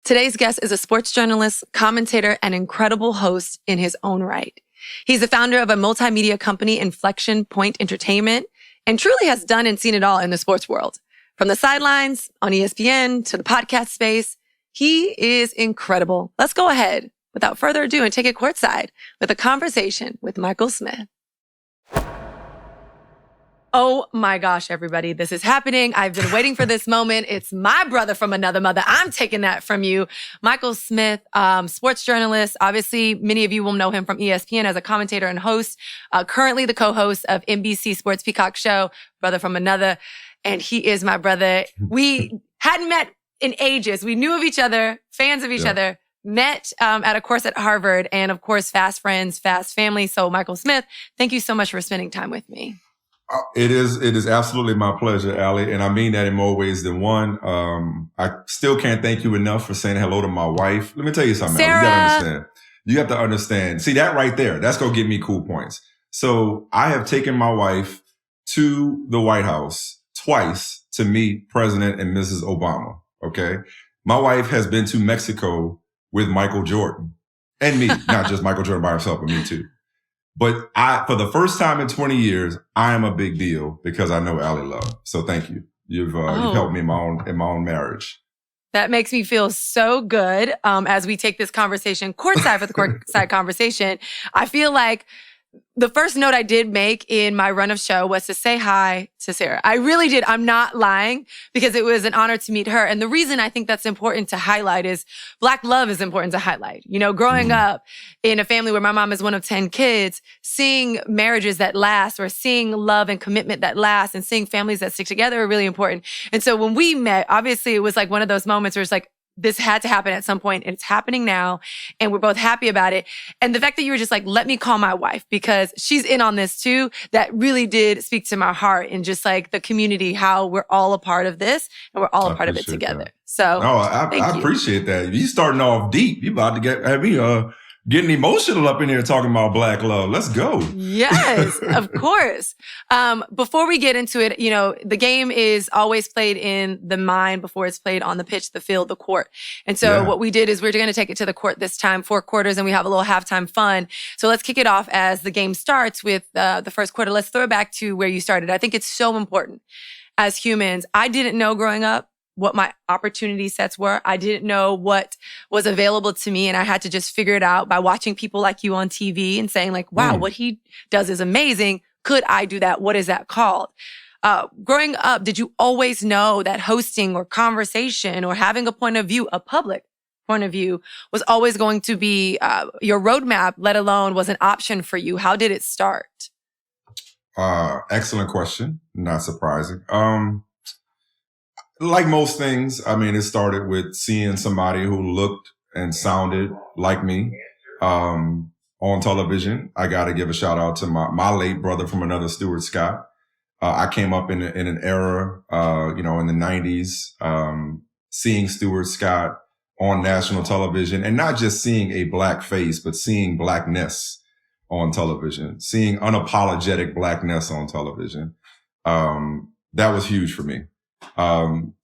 Today's guest is a sports journalist, commentator, and incredible host in his own right. He's the founder of a multimedia company, Inflection Point Entertainment, and truly has done and seen it all in the sports world. From the sidelines, on ESPN, to the podcast space, he is incredible. Let's go ahead, without further ado, and take it courtside with a conversation with Michael Smith. Oh my gosh, everybody, this is happening. I've been waiting for this moment. It's my brother from another mother. I'm taking that from you. Michael Smith, sports journalist. Obviously, many of you will know him from ESPN as a commentator and host. Currently the co-host of NBC Sports Peacock show, brother from another. And he is my brother. We hadn't met in ages. We knew of each other, fans of each other. Met at a course at Harvard, and of course, fast friends, fast family. So Michael Smith, thank you so much for spending time with me. It is absolutely my pleasure, Allie. And I mean that in more ways than one. I still can't thank you enough for saying hello to my wife. Let me tell you something, Sarah. Allie. You have to understand. See, that right there, that's going to give me cool points. So I have taken my wife to the White House twice to meet President and Mrs. Obama. Okay. My wife has been to Mexico with Michael Jordan and me, not just Michael Jordan by himself, but me too. But for the first time in 20 years, I am a big deal because I know Allie Love. So thank you. You've helped me in my own marriage. That makes me feel so good as we take this conversation courtside for the courtside conversation. I feel like the first note I did make in my run of show was to say hi to Sarah. I really did. I'm not lying because it was an honor to meet her. And the reason I think that's important to highlight is Black love is important to highlight. You know, growing up in a family where my mom is one of 10 kids, seeing marriages that last or seeing love and commitment that last and seeing families that stick together are really important. And so when we met, obviously it was like one of those moments where it's like, this had to happen at some point, and it's happening now, and we're both happy about it. And the fact that you were just like, let me call my wife because she's in on this too, that really did speak to my heart and just like the community, how we're all a part of this and we're all a part of it together. That. So I appreciate that. You starting off deep. You about to have me getting emotional up in here talking about Black love. Let's go. Yes, of course. Before we get into it, you know, the game is always played in the mind before it's played on the pitch, the field, the court. And so what we did is we're going to take it to the court this time, 4 quarters, and we have a little halftime fun. So let's kick it off as the game starts with the first quarter. Let's throw it back to where you started. I think it's so important as humans. I didn't know growing up what my opportunity sets were. I didn't know what was available to me. And I had to just figure it out by watching people like you on TV and saying like, wow, what he does is amazing. Could I do that? What is that called? Growing up, did you always know that hosting or conversation or having a point of view, a public point of view, was always going to be your roadmap, let alone was an option for you? How did it start? Excellent question. Not surprising. Like most things, I mean, it started with seeing somebody who looked and sounded like me on television. I got to give a shout out to my late brother from another, Stuart Scott. I came up in an era, in the 90s, seeing Stuart Scott on national television and not just seeing a Black face, but seeing Blackness on television, seeing unapologetic Blackness on television. That was huge for me.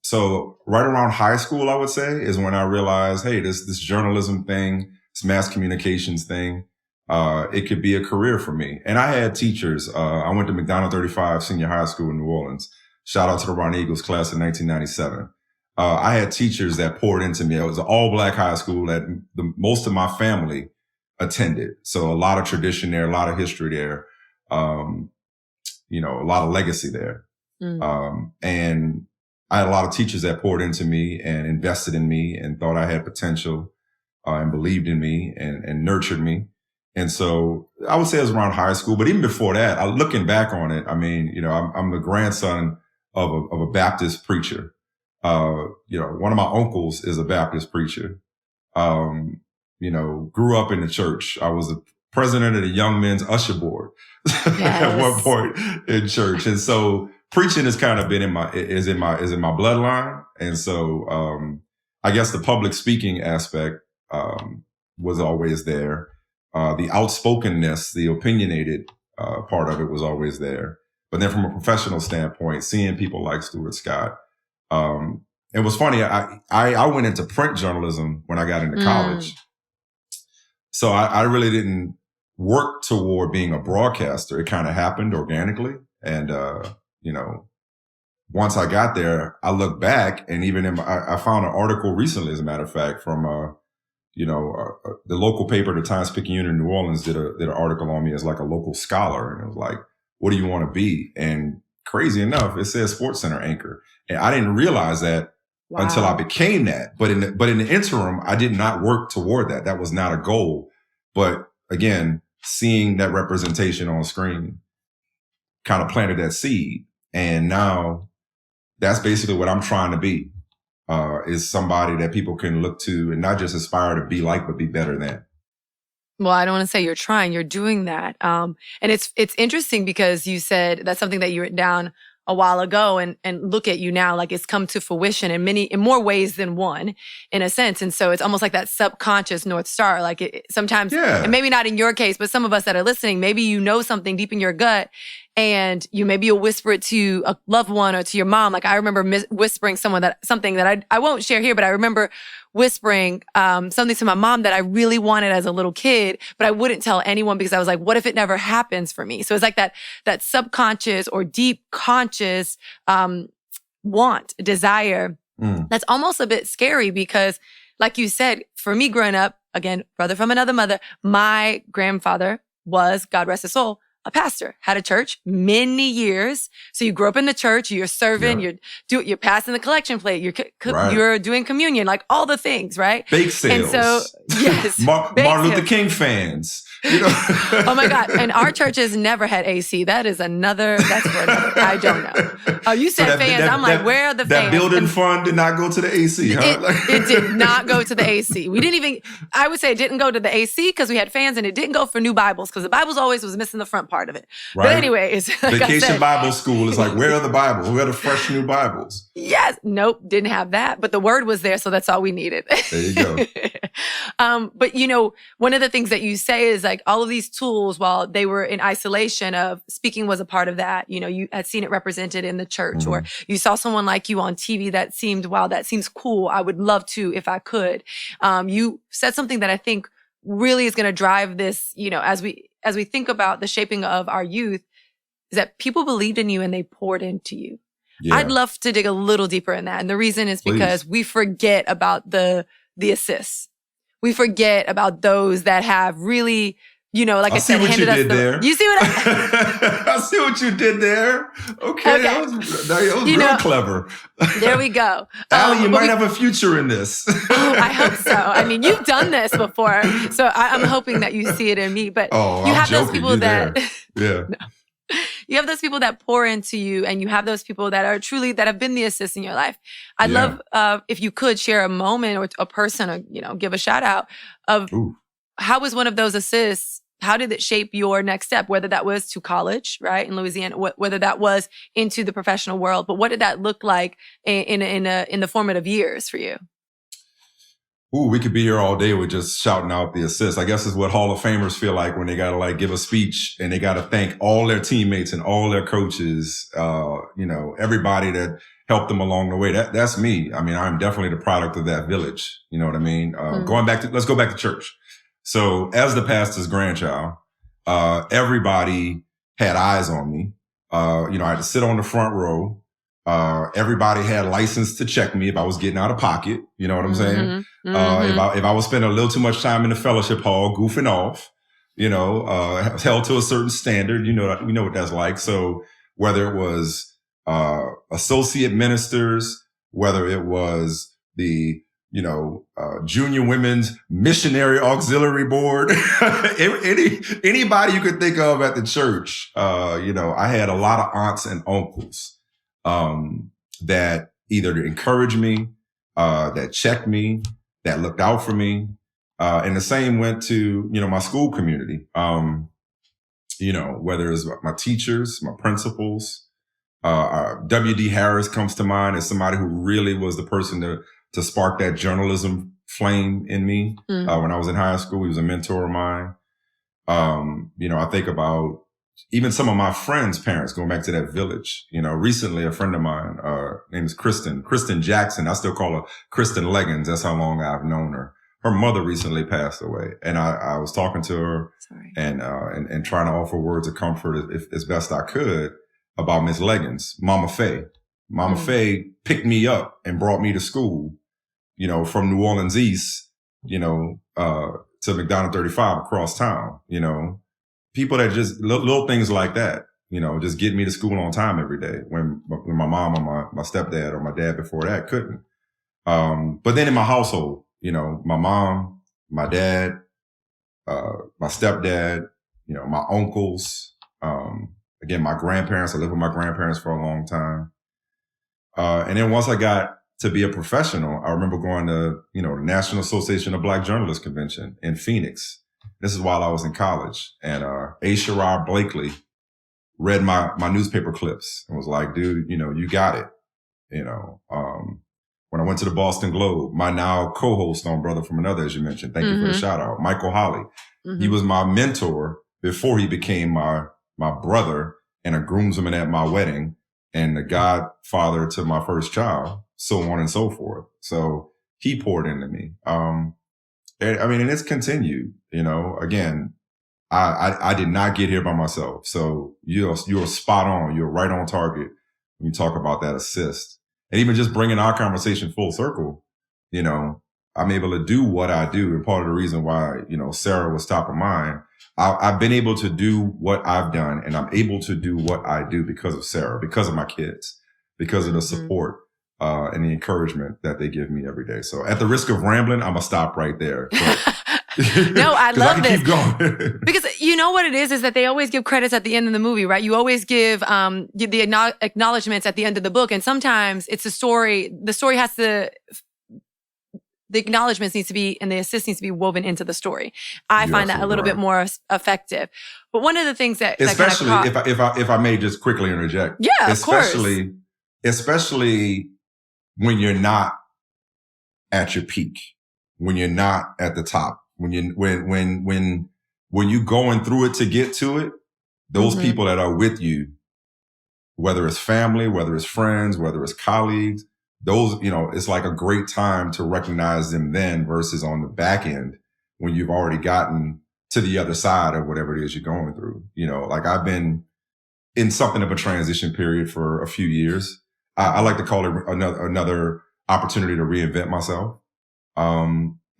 So right around high school, I would say, is when I realized, hey, this journalism thing, this mass communications thing, it could be a career for me. And I had teachers. I went to McDonald 35 Senior High School in New Orleans. Shout out to the Ron Eagles class in 1997. I had teachers that poured into me. It was an all Black high school that most of my family attended. So a lot of tradition there, a lot of history there, a lot of legacy there. And I had a lot of teachers that poured into me and invested in me and thought I had potential, and believed in me and nurtured me. And so I would say it was around high school, but even before that, looking back on it, I mean, I'm the grandson of a Baptist preacher. One of my uncles is a Baptist preacher. Grew up in the church. I was the president of the Young Men's Usher Board at one point in church. And so preaching has kind of been in my bloodline. And so, I guess the public speaking aspect, was always there. The outspokenness, the opinionated, part of it was always there. But then from a professional standpoint, seeing people like Stuart Scott, it was funny. I went into print journalism when I got into college. So I really didn't work toward being a broadcaster. It kind of happened organically. And, once I got there, I looked back, and even I found an article recently, as a matter of fact, from, the local paper, the Times-Picayune in New Orleans did an article on me as like a local scholar. And it was like, what do you want to be? And crazy enough, it says Sports Center anchor. And I didn't realize that until I became that. But in the interim, I did not work toward that. That was not a goal. But again, seeing that representation on screen kind of planted that seed. And now that's basically what I'm trying to be, is somebody that people can look to and not just aspire to be like, but be better than. Well, I don't want to say you're trying, you're doing that. And it's interesting because you said that's something that you wrote down a while ago, and look at you now, like it's come to fruition in more ways than one, in a sense. And so it's almost like that subconscious North Star. Like sometimes, and maybe not in your case, but some of us that are listening, maybe you know something deep in your gut, and you'll whisper it to a loved one or to your mom. Like I remember whispering something that I won't share here, but I remember whispering something to my mom that I really wanted as a little kid, but I wouldn't tell anyone because I was like, what if it never happens for me? So it's like that subconscious or deep conscious want, desire. That's almost a bit scary because, like you said, for me growing up, again, brother from another mother, my grandfather was, God rest his soul, a pastor, had a church many years. So you grew up in the church, you're serving, you're passing the collection plate, you're doing communion, like all the things, right? Bake sales. And so, yes. Martin Luther King fans. Oh my God. And our churches never had AC. That's for another, I don't know. Oh, you said fans. I'm like, where are the fans? That building fund did not go to the AC, huh? It did not go to the AC. I would say it didn't go to the AC because we had fans, and it didn't go for new Bibles because the Bibles always was missing the front part of it. Right. But anyways, like Vacation Bible School is like, where are the Bibles? Where are the fresh new Bibles? Yes. Nope. Didn't have that. But the word was there. So that's all we needed. There you go. But one of the things that you say is like all of these tools, while they were in isolation of speaking was a part of that. You had seen it represented in the church, or you saw someone like you on TV that seemed, wow, that seems cool. I would love to if I could. You said something that I think really is going to drive this, as we think about the shaping of our youth, is that people believed in you and they poured into you. Yeah. I'd love to dig a little deeper in that. And the reason is because we forget about the assists. We forget about those that have really, like I said, handed us You see what I see what you did there. Okay. That was real clever. There we go. Allie, you might have a future in this. I hope so. I mean, you've done this before, so I'm hoping that you see it in me. But you have those people that, you have those people that pour into you, and you have those people that are truly, that have been the assist in your life. I'd love if you could share a moment or a person, or give a shout out of how was one of those assists. How did it shape your next step? Whether that was to college, right, in Louisiana, whether that was into the professional world, but what did that look like in the formative years for you? Ooh, we could be here all day with just shouting out the assists. I guess is what Hall of Famers feel like when they got to give a speech and they got to thank all their teammates and all their coaches, everybody that helped them along the way. That's me. I mean, I'm definitely the product of that village. You know what I mean? Let's go back to church. So as the pastor's grandchild, everybody had eyes on me. I had to sit on the front row. Everybody had license to check me if I was getting out of pocket. You know what I'm saying? If I was spending a little too much time in the fellowship hall goofing off, held to a certain standard, we know what that's like. So whether it was, associate ministers, whether it was the, Junior Women's Missionary Auxiliary Board, anybody you could think of at the church, I had a lot of aunts and uncles, that either encouraged me, that checked me, that looked out for me. And the same went to, my school community. Whether it's my teachers, my principals, W.D. Harris comes to mind as somebody who really was the person to spark that journalism flame in me. When I was in high school, he was a mentor of mine. I think about, even some of my friends' parents, going back to that village, recently a friend of mine, name is Kristen Jackson. I still call her Kristen Leggins. That's how long I've known her. Her mother recently passed away, and I was talking to her and trying to offer words of comfort as best I could about Miss Leggins, Mama Faye. Mama Faye picked me up and brought me to school, from New Orleans East, to McDonald 35 across town, people that just little things like that, just get me to school on time every day when my mom or my stepdad or my dad before that couldn't. But then in my household, my mom, my dad, my stepdad, my uncles, again, my grandparents. I lived with my grandparents for a long time. And then once I got to be a professional, I remember going to, the National Association of Black Journalists Convention in Phoenix. This is while I was in college. And A. Sherrod Blakely read my newspaper clips and was like, dude, you got it. When I went to the Boston Globe, my now co-host on Brother from Another, as you mentioned, thank you for the shout out, Michael Holly. He was my mentor before he became my brother and a groomsman at my wedding and the godfather to my first child, so on and so forth. So he poured into me. And it's continued, again, I did not get here by myself. So you're spot on. You're right on target when you talk about that assist. And even just bringing our conversation full circle, I'm able to do what I do. And part of the reason why, Sarah was top of mind, I've been able to do what I've done, and I'm able to do what I do because of Sarah, because of my kids, because of the support and the encouragement that they give me every day. So at the risk of rambling, I'm going to stop right there. No, I love this. Keep going. Because you know what it is that they always give credits at the end of the movie, right? You always give the acknowledgments at the end of the book. And sometimes it's the story has to, the acknowledgments needs to be, and the assist needs to be woven into the story. I find that a little bit more effective. But one of the things that, especially if I may just quickly interject. Yeah, of course. Especially when you're not at your peak, when you're not at the top. When you going through it to get to it, those people that are with you, whether it's family, whether it's friends, whether it's colleagues, those, it's like a great time to recognize them then versus on the back end when you've already gotten to the other side of whatever it is you're going through. Like I've been in something of a transition period for a few years. I like to call it another opportunity to reinvent myself.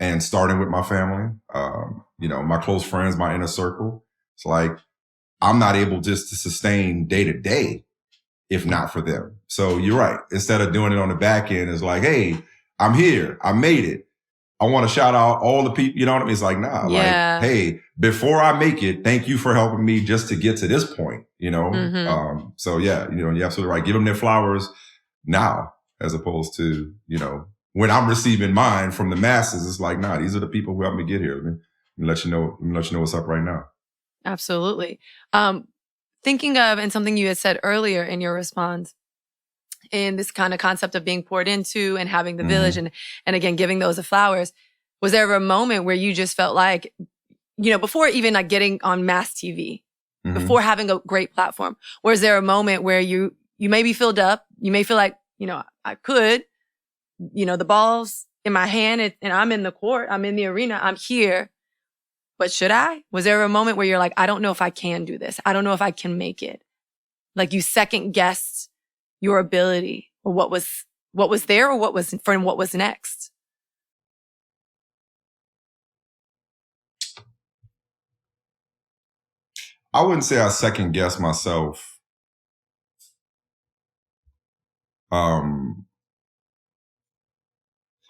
And starting with my family, my close friends, my inner circle. It's like, I'm not able just to sustain day to day if not for them. So you're right. Instead of doing it on the back end, it's like, hey, I'm here. I made it. I want to shout out all the people, you know what I mean? It's like, nah, like, hey, before I make it, thank you for helping me just to get to this point, So yeah, you're absolutely right. Give them their flowers now, as opposed to, when I'm receiving mine from the masses, it's like, nah, these are the people who helped me get here. Let me let you know what's up right now. Absolutely. Thinking of, and something you had said earlier in your response, in this kind of concept of being poured into and having the village and again, giving those the flowers, was there ever a moment where you just felt like, before even like getting on mass TV, before having a great platform, was there a moment where you may be filled up, you may feel like, I could, the ball's in my hand and I'm in the court, I'm in the arena, I'm here. But should I? Was there a moment where you're like, I don't know if I can do this. I don't know if I can make it. Like you second guessed your ability or what was there or what was next? I wouldn't say I second guessed myself.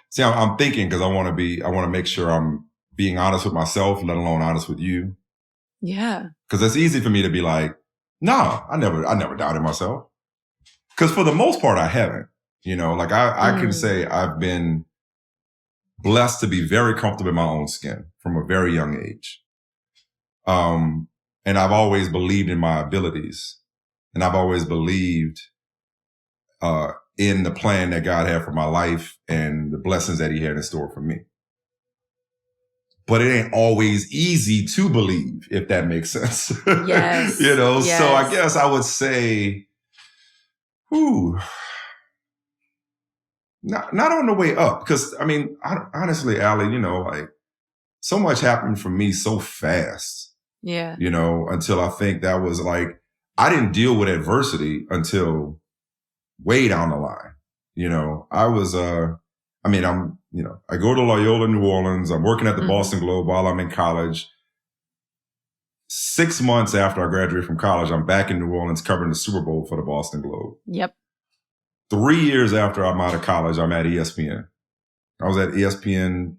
See, I'm thinking because I want to make sure I'm being honest with myself, let alone honest with you. Yeah. Because it's easy for me to be like, no, I never doubted myself. Because for the most part, I haven't. Like I can say I've been blessed to be very comfortable in my own skin from a very young age. And I've always believed in my abilities. And I've always believed in the plan that God had for my life and the blessings that he had in store for me. but it ain't always easy to believe, if that makes sense. Yes. Yes. So I guess I would say, not on the way up. Because, I mean, honestly, Allie, like, so much happened for me so fast. Yeah. Until I think that was like, I didn't deal with adversity until way down the line. I was, I go to Loyola, New Orleans. I'm working at the Boston Globe while I'm in college. 6 months after I graduated from college, I'm back in New Orleans covering the Super Bowl for the Boston Globe. Yep. 3 years after I'm out of college, I'm at ESPN. I was at ESPN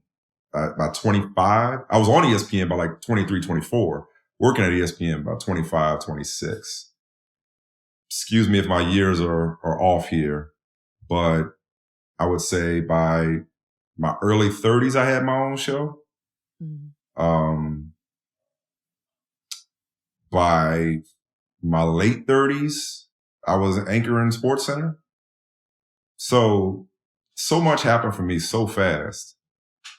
by 25. I was on ESPN by like 23, 24, working at ESPN by 25, 26. Excuse me if my years are off here, but I would say by my early 30s, I had my own show. By my late 30s, I was anchoring SportsCenter. So much happened for me so fast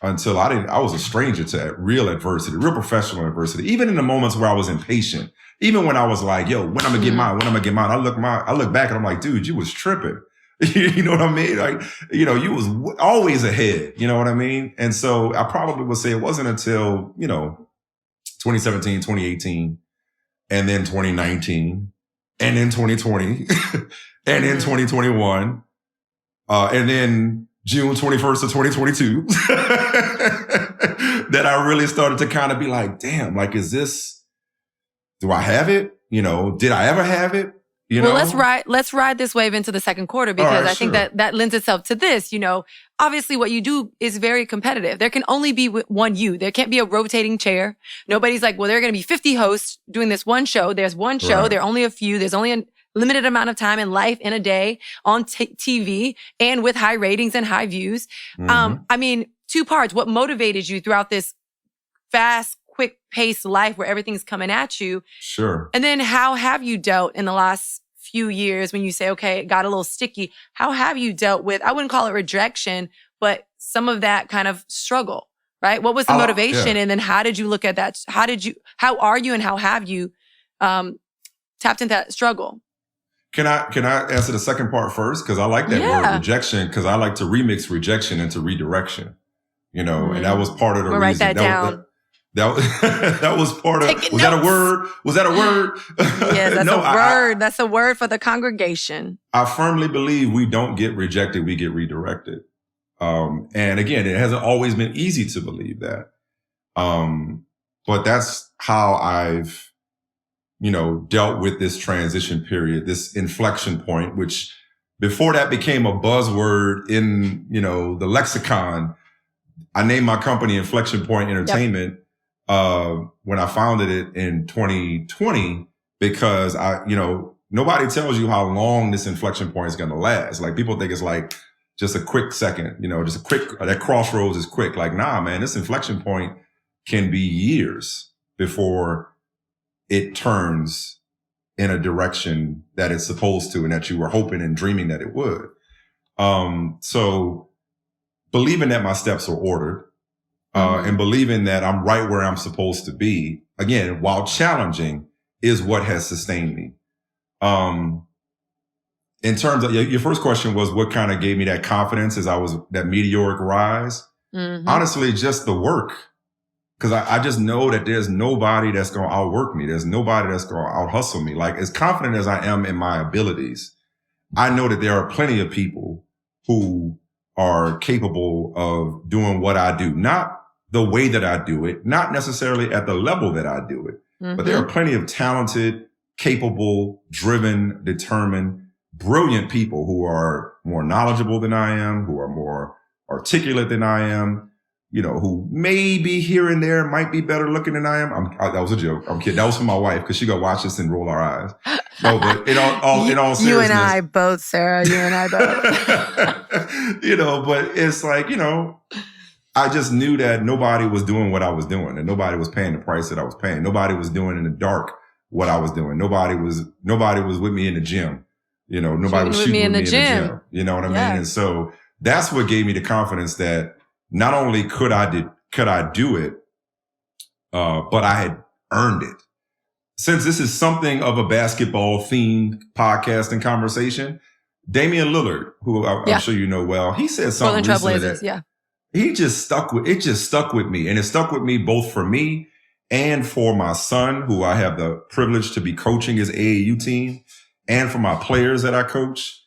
until I was a stranger to real adversity, real professional adversity. Even in the moments where I was impatient, even when I was like, yo, when I'm gonna get mine, I look back and I'm like, dude, you was tripping. You know what I mean? Like, you was always ahead. You know what I mean? And so I probably would say it wasn't until, 2017, 2018, and then 2019, and then 2020, and then 2021, and then June 21st of 2022, that I really started to kind of be like, damn, like, do I have it? Did I ever have it? Well, let's ride this wave into the second quarter, because right, I think that lends itself to this. Obviously what you do is very competitive. There can only be one you. There can't be a rotating chair. Nobody's like, well, there are going to be 50 hosts doing this one show. There's one show. Right. There are only a few. There's only a limited amount of time in life in a day on TV and with high ratings and high views. I mean, two parts. What motivated you throughout this fast, quick-paced life where everything's coming at you? Sure. And then how have you dealt in the last few years when you say, okay, it got a little sticky? How have you dealt with, I wouldn't call it rejection, but some of that kind of struggle, right? What was the motivation? Yeah. And then how did you look at that? How are you and how have you tapped into that struggle? Can I answer the second part first? Because I like that word rejection, because I like to remix rejection into redirection, and that was part of the reason. Write that down. That was part of, was that a word? Was that a word? Yeah, that's a word. That's a word for the congregation. I firmly believe we don't get rejected, we get redirected. And again, it hasn't always been easy to believe that. But that's how I've, dealt with this transition period, this inflection point, which before that became a buzzword in, the lexicon. I named my company Inflection Point Entertainment. When I founded it in 2020, because nobody tells you how long this inflection point is going to last. Like, people think it's like just a quick second, just a quick, that crossroads is quick. Like, nah, man, this inflection point can be years before it turns in a direction that it's supposed to and that you were hoping and dreaming that it would. So believing that my steps are ordered, and believing that I'm right where I'm supposed to be, again, while challenging, is what has sustained me. In terms of your first question was what kind of gave me that confidence as I was that meteoric rise. Honestly, just the work. Because I just know that there's nobody that's going to outwork me. There's nobody that's going to out-hustle me. Like, as confident as I am in my abilities, I know that there are plenty of people who are capable of doing what I do. Not the way that I do it, not necessarily at the level that I do it, but there are plenty of talented, capable, driven, determined, brilliant people who are more knowledgeable than I am, who are more articulate than I am, who maybe here and there might be better looking than I am. That was a joke. I'm kidding. That was for my wife, because she gonna watch this and roll our eyes. No, but in all seriousness, you and I both, Sarah. You and I both. But it's like, I just knew that nobody was doing what I was doing, and nobody was paying the price that I was paying. Nobody was doing in the dark what I was doing. Nobody was with me in the gym. Nobody was shooting with me in the gym. You know what I mean? And so that's what gave me the confidence that not only could I do it, but I had earned it. Since this is something of a basketball-themed podcast and conversation, Damian Lillard, who I'm sure you know well, he said something recently that he just stuck with. It just stuck with me, and it stuck with me both for me and for my son, who I have the privilege to be coaching his AAU team, and for my players that I coach.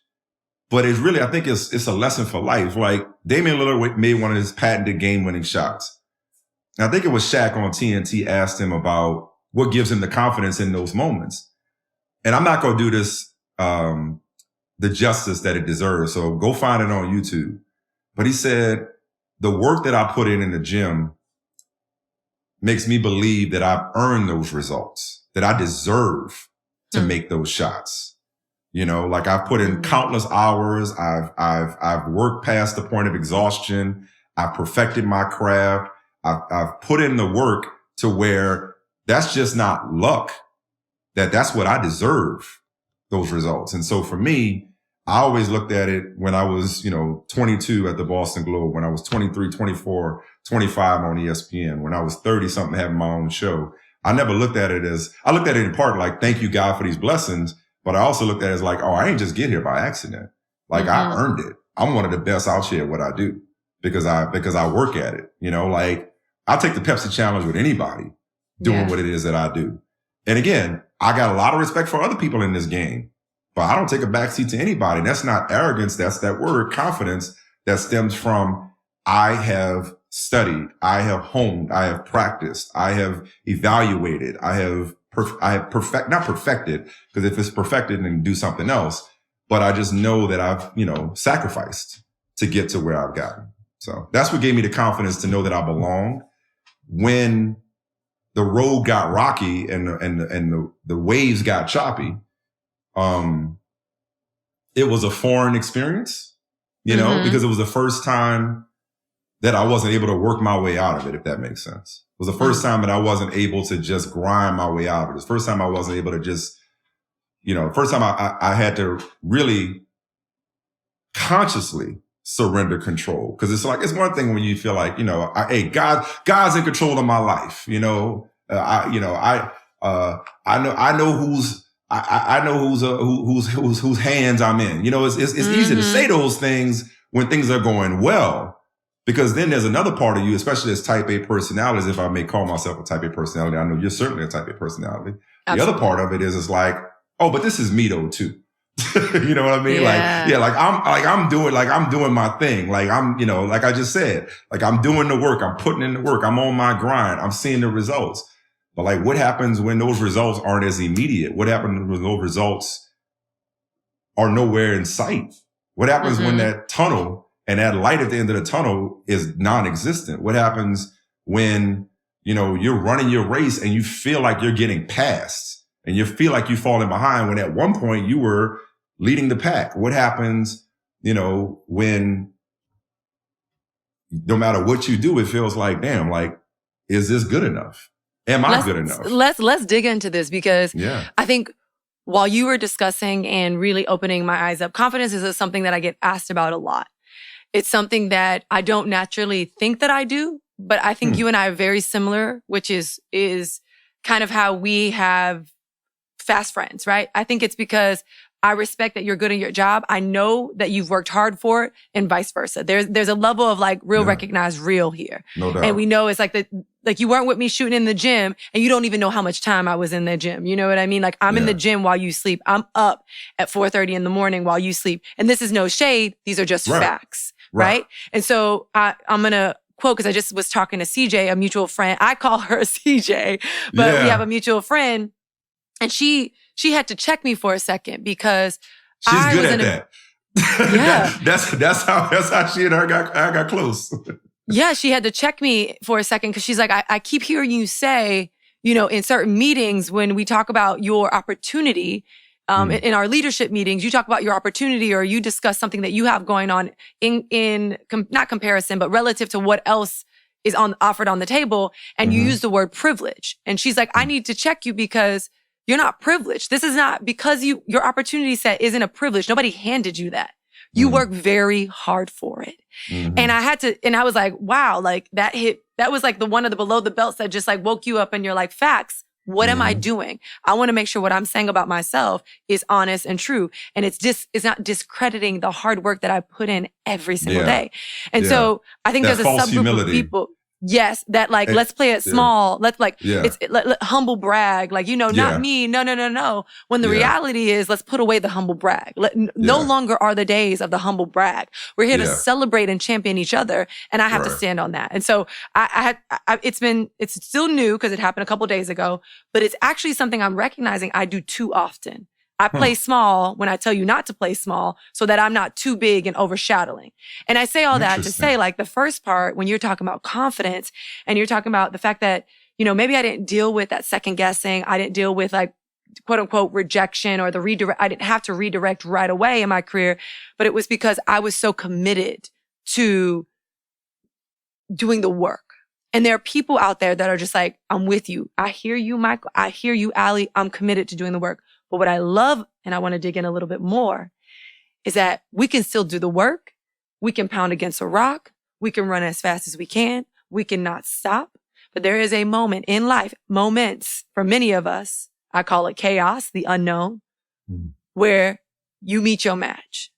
But it's really, I think it's a lesson for life. Like Damian Lillard made one of his patented game-winning shots. And I think it was Shaq on TNT asked him about what gives him the confidence in those moments. And I'm not going to do this the justice that it deserves. So go find it on YouTube. But he said, the work that I put in the gym makes me believe that I've earned those results, that I deserve to make those shots. You know, like I've put in countless hours. I've worked past the point of exhaustion. I've perfected my craft. I've put in the work to where that's just not luck. That's what I deserve, those results. And so for me, I always looked at it when I was, 22 at the Boston Globe, when I was 23, 24, 25 on ESPN, when I was 30 something having my own show. I never looked at it I looked at it in part like, thank you, God, for these blessings. But I also looked at it as like, oh, I ain't just get here by accident. Like I earned it. I'm one of the best out here at what I do because I work at it. Like I'll take the Pepsi challenge with anybody doing what it is that I do. And again, I got a lot of respect for other people in this game, but I don't take a backseat to anybody. That's not arrogance. That's that word confidence that stems from I have studied, I have honed, I have practiced, I have evaluated, I have not perfected, because if it's perfected, then do something else. But I just know that I've, sacrificed to get to where I've gotten. So that's what gave me the confidence to know that I belong. When the road got rocky and the waves got choppy, it was a foreign experience, because it was the first time that I wasn't able to work my way out of it, if that makes sense. It was the first time that I wasn't able to just grind my way out of it. It was the first time I wasn't able to just, the first time I had to really consciously surrender control. Cause it's like, it's one thing when you feel like, hey, God's in control of my life. I know whose hands I'm in. It's easy to say those things when things are going well. Because then there's another part of you, especially as type A personalities, if I may call myself a type A personality. I know you're certainly a type A personality. Absolutely. The other part of it is like, oh, but this is me though too. You know what I mean? Yeah. I'm doing my thing. Like I'm, like I just said, like I'm doing the work. I'm putting in the work. I'm on my grind. I'm seeing the results. But like what happens when those results aren't as immediate? What happens when those results are nowhere in sight? What happens when that tunnel and that light at the end of the tunnel is non-existent? What happens when, you're running your race and you feel like you're getting passed and you feel like you're falling behind when at one point you were leading the pack? What happens, when no matter what you do, it feels like, damn, like, is this good enough? Am I good enough? Let's dig into this because I think while you were discussing and really opening my eyes up, confidence is something that I get asked about a lot. It's something that I don't naturally think that I do, but I think you and I are very similar, which is kind of how we have fast friends, right? I think it's because I respect that you're good at your job. I know that you've worked hard for it and vice versa. There's a level of like real recognized real here. No doubt. And we know it's like like you weren't with me shooting in the gym and you don't even know how much time I was in the gym. You know what I mean? Like I'm in the gym while you sleep. I'm up at 4:30 in the morning while you sleep. And this is no shade. These are just facts. Right? And so I'm going to quote, because I just was talking to CJ, a mutual friend. I call her CJ, but we have a mutual friend. And she had to check me for a second because she's good at that. Yeah. that's how she and I got close. Yeah, she had to check me for a second because she's like, I keep hearing you say, in certain meetings when we talk about your opportunity, in our leadership meetings, you talk about your opportunity or you discuss something that you have going on in not comparison, but relative to what else is offered on the table. And you use the word privilege. And she's like, I need to check you because you're not privileged. This is not because your opportunity set isn't a privilege. Nobody handed you that. You work very hard for it. And I was like, wow, like that hit That was like the one of the below the belts that just like woke you up and you're like, facts. What am I doing? I want to make sure what I'm saying about myself is honest and true. And it's not discrediting the hard work that I put in every single day. And so I think there's a subgroup humility. Of people. Yes, that like, let's play it small. Let's like, humble brag. Like, not me. No. When the reality is, let's put away the humble brag. No longer are the days of the humble brag. We're here to celebrate and champion each other. And I have to stand on that. And so it's still new because it happened a couple days ago, but it's actually something I'm recognizing I do too often. I play small when I tell you not to play small so that I'm not too big and overshadowing. And I say all that to say, like, the first part, when you're talking about confidence and you're talking about the fact that, maybe I didn't deal with that second guessing. I didn't deal with like, quote unquote, rejection or the redirect. I didn't have to redirect right away in my career, but it was because I was so committed to doing the work. And there are people out there that are just like, I'm with you. I hear you, Michael. I hear you, Allie. I'm committed to doing the work. But what I love, and I want to dig in a little bit more, is that we can still do the work. We can pound against a rock. We can run as fast as we can. We cannot stop. But there is a moment in life, moments for many of us, I call it chaos, the unknown, where you meet your match.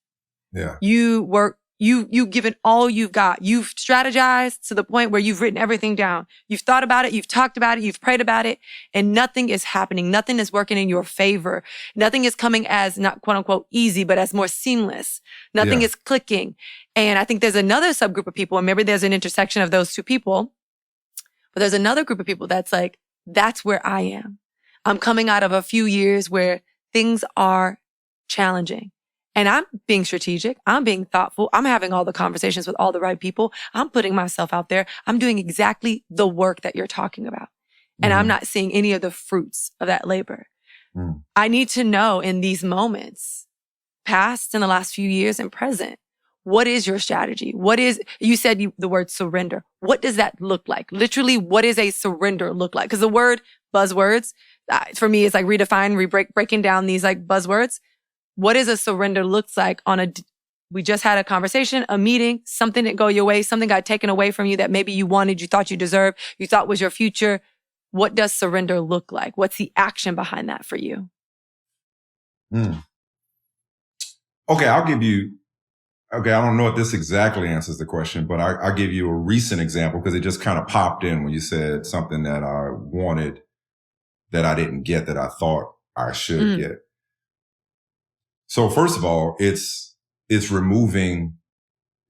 Yeah. You work. You've given all you've got. You've strategized to the point where you've written everything down. You've thought about it. You've talked about it. You've prayed about it. And nothing is happening. Nothing is working in your favor. Nothing is coming as not quote unquote easy, but as more seamless. Nothing is clicking. And I think there's another subgroup of people, and maybe there's an intersection of those two people, but there's another group of people that's like, that's where I am. I'm coming out of a few years where things are challenging. And I'm being strategic. I'm being thoughtful. I'm having all the conversations with all the right people. I'm putting myself out there. I'm doing exactly the work that you're talking about. And I'm not seeing any of the fruits of that labor. I need to know in these moments, past in the last few years and present, what is your strategy? You said the word surrender. What does that look like? Literally, what does a surrender look like? Because the word buzzwords, for me, is like breaking down these like buzzwords. What does a surrender looks like we just had a conversation, a meeting, something didn't go your way, something got taken away from you that maybe you wanted, you thought you deserved, you thought was your future. What does surrender look like? What's the action behind that for you? Okay, I don't know if this exactly answers the question, but I'll give you a recent example because it just kind of popped in when you said something that I wanted that I didn't get that I thought I should get. So first of all, it's removing,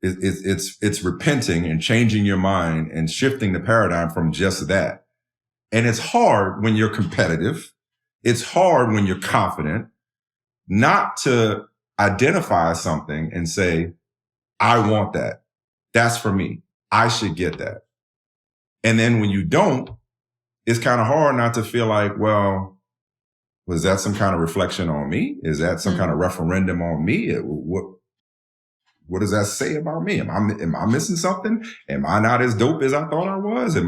it's repenting and changing your mind and shifting the paradigm from just that. And it's hard when you're competitive. It's hard when you're confident not to identify something and say, I want that. That's for me. I should get that. And then when you don't, it's kind of hard not to feel like, well, was that some kind of reflection on me? Is that some kind of referendum on me? What does that say about me? Am I missing something? Am I not as dope as I thought I was? Did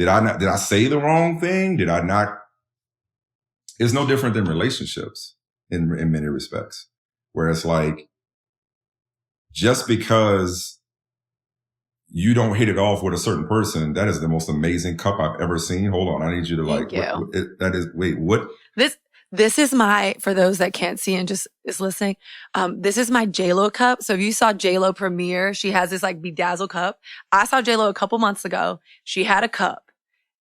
I say the wrong thing? Did I not? It's no different than relationships in many respects, where it's like, just because you don't hit it off with a certain person, that is the most amazing cup I've ever seen. Hold on. I need you to what? This is for those that can't see and just is listening, this is my JLo cup. So if you saw JLo premiere, she has this like bedazzled cup. I saw JLo a couple months ago. She had a cup.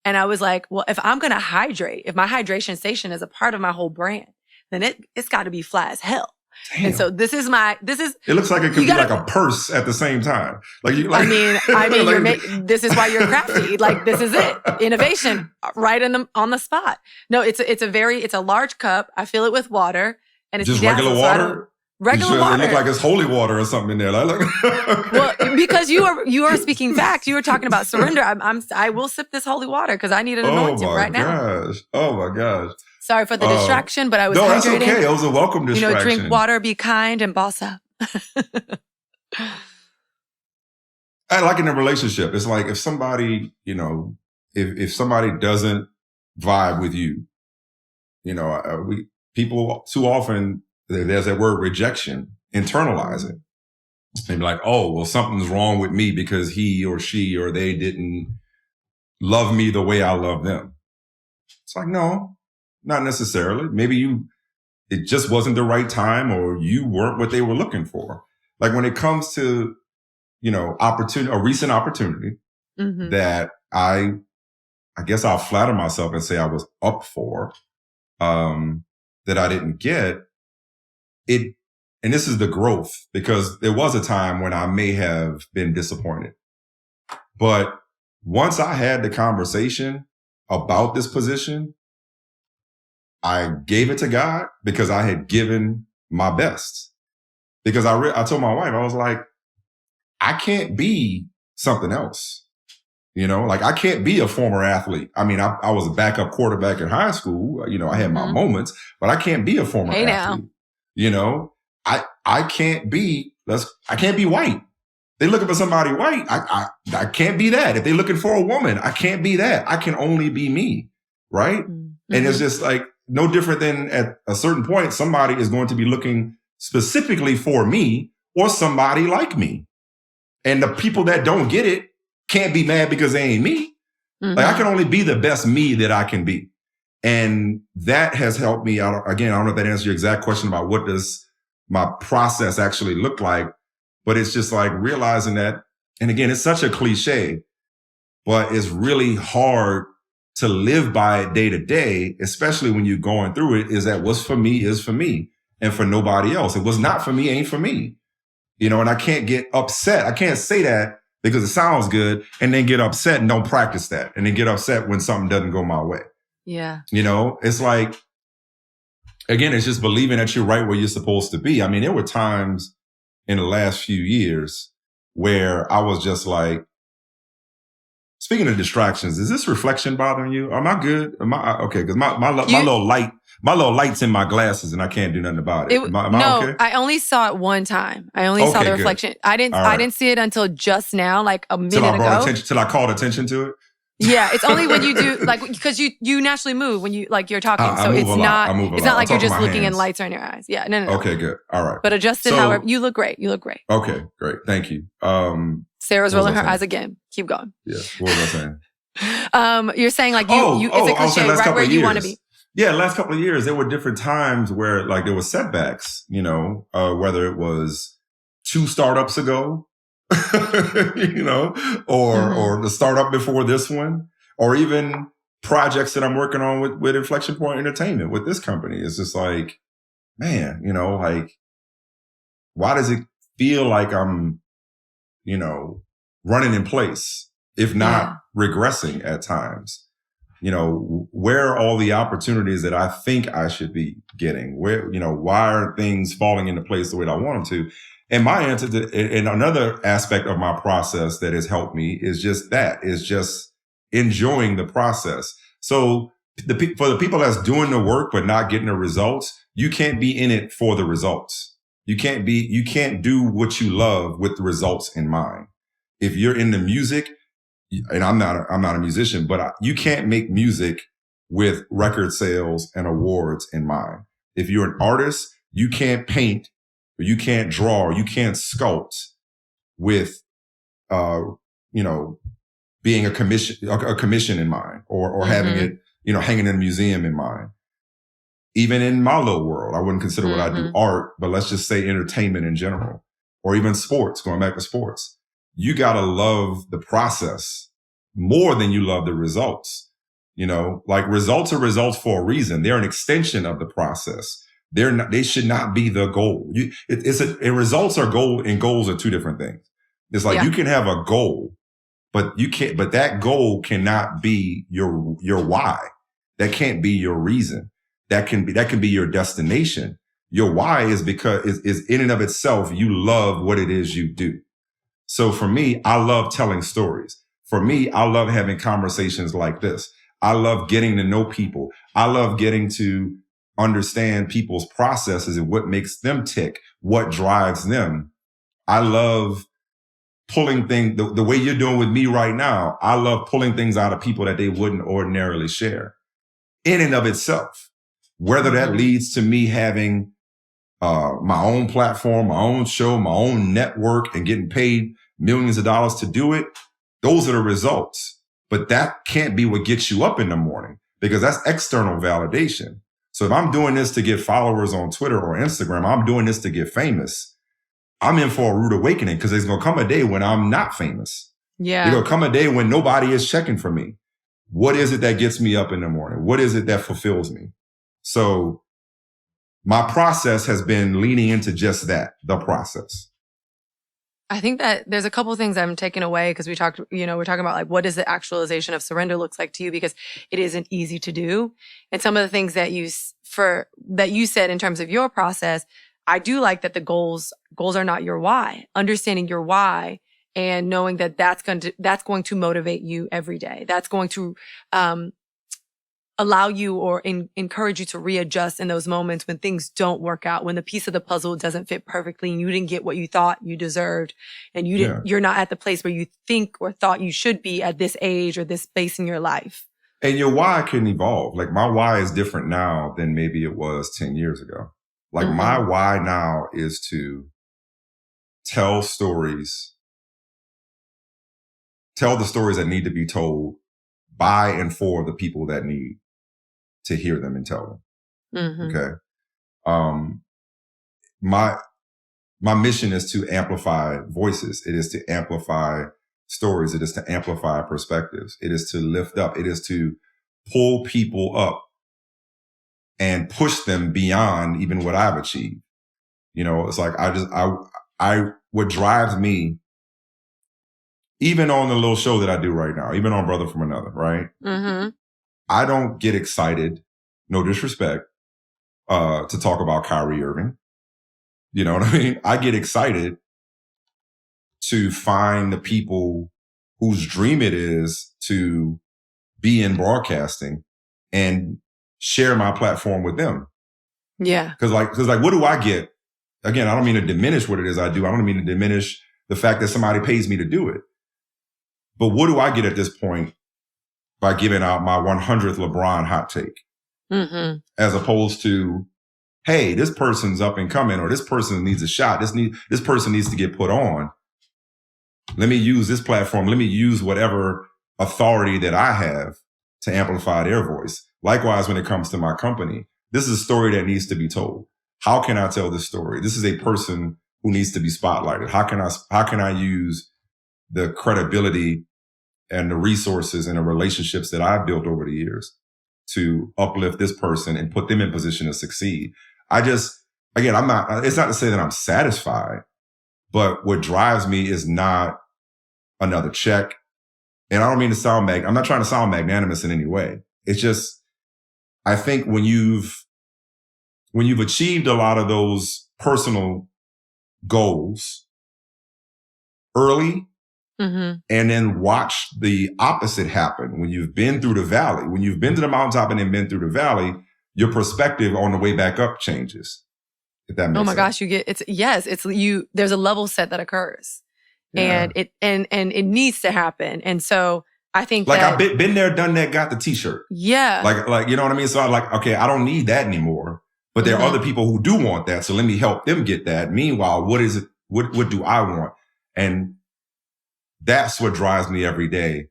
And I was like, well, if I'm going to hydrate, if my hydration station is a part of my whole brand, then it's got to be fly as hell. Damn. And so this is. It looks like it could be like a purse at the same time. Like you, like. I mean, this is why you're crafty. Like this is it, innovation right on the spot. No, it's a large cup. I fill it with water, and it's just regular water. Regular water. It look like it's holy water or something in there. Well, because you are speaking facts. You were talking about surrender. I will sip this holy water because I need an anointing right now. Oh my gosh. Sorry for the distraction, but I was hydrating. That's okay. It was a welcome distraction. Drink water, be kind, and boss up. I like in a relationship. It's like if somebody, if somebody doesn't vibe with you, people too often, there's that word rejection, internalize it. And be like, oh, well, something's wrong with me because he or she or they didn't love me the way I love them. It's like, no, not necessarily. Maybe it just wasn't the right time, or you weren't what they were looking for. Like when it comes to, a recent opportunity that I guess I'll flatter myself and say I was up for, that I didn't get it. And this is the growth, because there was a time when I may have been disappointed. But once I had the conversation about this position, I gave it to God, because I had given my best. Because I told my wife, I was like, I can't be something else. Like I can't be a former athlete. I mean, I was a backup quarterback in high school. I had my moments, but I can't be a former athlete. I can't be white. They looking for somebody white. I can't be that. If they're looking for a woman, I can't be that. I can only be me. Right. And it's just like no different than at a certain point, somebody is going to be looking specifically for me or somebody like me. And the people that don't get it can't be mad because they ain't me. Like I can only be the best me that I can be. And that has helped me out. Again, I don't know if that answers your exact question about what does my process actually look like, but it's just like realizing that. And again, it's such a cliche, but it's really hard to live by it day to day, especially when you're going through it, is that what's for me is for me and for nobody else. It was not for me, ain't for me. And I can't get upset. I can't say that because it sounds good and then get upset and don't practice that. And then get upset when something doesn't go my way. Yeah. It's like, again, it's just believing that you're right where you're supposed to be. I mean, there were times in the last few years where I was just like, speaking of distractions, is this reflection bothering you? Am I good? Am I okay? Because my little light's in my glasses and I can't do nothing about it. Am I okay? I only saw it one time. I only saw the reflection. Good. I didn't see it until just now, like a minute ago. Till I called attention to it. Yeah, it's only when you do because you naturally move when you're talking, so it's not like you're just looking and lights are in your eyes. Yeah, no. Okay, good, all right. But adjusted, however, you look great. Okay, great, thank you. Sarah's rolling her eyes again. Keep going. Yeah, what was I saying? You're saying like it's a cliche, right where you want to be. Yeah, last couple of years there were different times where like there were setbacks. Whether it was 2 startups ago. Or the startup before this one, or even projects that I'm working on with Inflection Point Entertainment with this company. It's just like, man, like, why does it feel like I'm, running in place, if not regressing at times? Where are all the opportunities that I think I should be getting? Where, why are things falling into place the way that I want them to? And my answer and another aspect of my process that has helped me is just enjoying the process. So for the people that's doing the work but not getting the results, you can't be in it for the results. You can't do what you love with the results in mind. If you're in the music, and I'm not a musician, but you can't make music with record sales and awards in mind. If you're an artist, you can't paint, or you can't draw, or you can't sculpt with, being a commission in mind, or having it, hanging in a museum in mind. Even in my little world, I wouldn't consider what I do art, but let's just say entertainment in general, or even sports, going back to sports. You got to love the process more than you love the results. Like results are results for a reason. They're an extension of the process. They should not be the goal. Results are goal, and goals are 2 different things. It's like you can have a goal, but that goal cannot be your why. That can't be your reason. That can be your destination. Your why is because is in and of itself, you love what it is you do. So for me, I love telling stories. For me, I love having conversations like this. I love getting to know people. I love getting to understand people's processes and what makes them tick, what drives them. I love pulling things the way you're doing with me right now. I love pulling things out of people that they wouldn't ordinarily share in and of itself, whether that leads to me having my own platform, my own show, my own network, and getting paid millions of dollars to do it. Those are the results. But that can't be what gets you up in the morning, because that's external validation. So if I'm doing this to get followers on Twitter or Instagram, I'm doing this to get famous, I'm in for a rude awakening, because there's going to come a day when I'm not famous. Yeah. There's going to come a day when nobody is checking for me. What is it that gets me up in the morning? What is it that fulfills me? So my process has been leaning into just that, the process. I think that there's a couple of things I'm taking away, because we're talking about like, what does the actualization of surrender looks like to you? Because it isn't easy to do. And some of the things that you said in terms of your process, I do like that the goals are not your why. Understanding your why and knowing that that's going to motivate you every day. That's going to allow you or encourage you to readjust in those moments when things don't work out, when the piece of the puzzle doesn't fit perfectly and you didn't get what you thought you deserved, and you're not at the place where you think or thought you should be at this age or this space in your life. And your why can evolve. Like, my why is different now than maybe it was 10 years ago. Like, my why now is to tell the stories that need to be told by and for the people that need to hear them and tell them. Okay. My mission is to amplify voices. It is to amplify stories. It is to amplify perspectives. It is to lift up. It is to pull people up and push them beyond even what I've achieved. It's like, what drives me, even on the little show that I do right now, even on Brother from Another, right? I don't get excited, no disrespect, to talk about Kyrie Irving. You know what I mean? I get excited to find the people whose dream it is to be in broadcasting and share my platform with them. Yeah. Cause like, what do I get? Again, I don't mean to diminish what it is I do. I don't mean to diminish the fact that somebody pays me to do it. But what do I get at this point by giving out my 100th LeBron hot take? As opposed to, hey, this person's up and coming, or this person needs a shot. This person needs to get put on. Let me use this platform. Let me use whatever authority that I have to amplify their voice. Likewise, when it comes to my company, this is a story that needs to be told. How can I tell this story? This is a person who needs to be spotlighted. How can I use the credibility and the resources and the relationships that I've built over the years to uplift this person and put them in position to succeed? it's not to say that I'm satisfied, but what drives me is not another check. And I don't mean to sound I'm not trying to sound magnanimous in any way. It's just, I think when you've achieved a lot of those personal goals early, and then watch the opposite happen when you've been through the valley, when you've been to the mountaintop and then been through the valley, your perspective on the way back up changes. If that makes sense. Oh my gosh, there's a level set that occurs. Yeah. And it needs to happen. And so I think I've been there, done that, got the t-shirt. Yeah. Like, you know what I mean? So I'm like, okay, I don't need that anymore, but there are other people who do want that. So let me help them get that. Meanwhile, what is it? What do I want? And that's what drives me every day,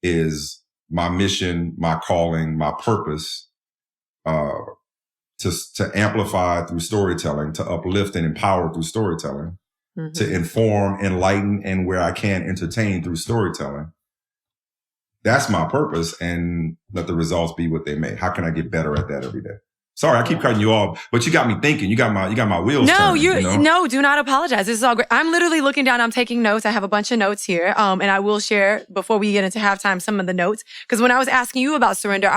is my mission, my calling, my purpose, to amplify through storytelling, to uplift and empower through storytelling, to inform, enlighten, and where I can entertain through storytelling. That's my purpose, and let the results be what they may. How can I get better at that every day? Sorry, I keep cutting you off, but you got me thinking. You got my wheels turning. No, do not apologize. This is all great. I'm literally looking down. I'm taking notes. I have a bunch of notes here, and I will share before we get into halftime some of the notes. Because when I was asking you about surrender,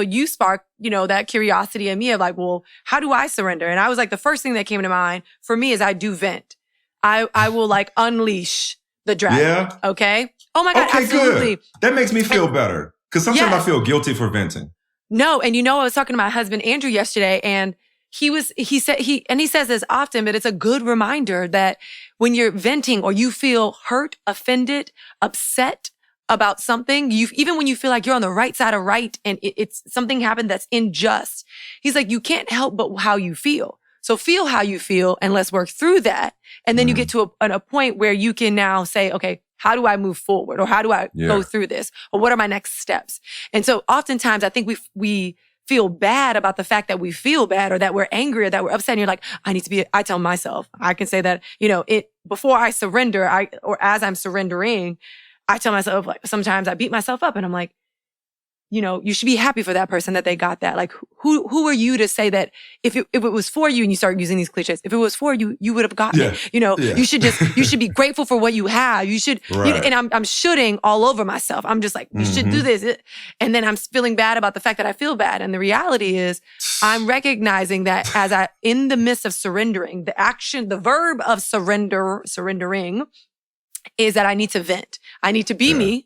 you sparked that curiosity in me of like, well, how do I surrender? And I was like, the first thing that came to mind for me is I do vent. I will like unleash the dragon. Yeah. Okay. Oh my God. Okay, absolutely. Good. That makes me feel better, because sometimes I feel guilty for venting. No, and I was talking to my husband Andrew yesterday, and he says this often, but it's a good reminder that when you're venting or you feel hurt, offended, upset about something, even when you feel like you're on the right side of right and it's something happened that's unjust, he's like, you can't help but how you feel. So feel how you feel, and let's work through that. And then you get to a point where you can now say, okay, how do I move forward? Or how do I go through this? Or what are my next steps? And so oftentimes I think we feel bad about the fact that we feel bad or that we're angry or that we're upset. And you're like, I tell myself, I can say that, before I surrender, or as I'm surrendering, I tell myself, like, sometimes I beat myself up and I'm like, you should be happy for that person that they got that. Like, who are you to say that if it was for you, and you start using these cliches, if it was for you, you would have gotten it. You should be grateful for what you have. You should, and I'm shoulding all over myself. I'm just like, you should do this. And then I'm feeling bad about the fact that I feel bad. And the reality is I'm recognizing that in the midst of surrendering, the verb of surrendering is that I need to vent. I need to be me.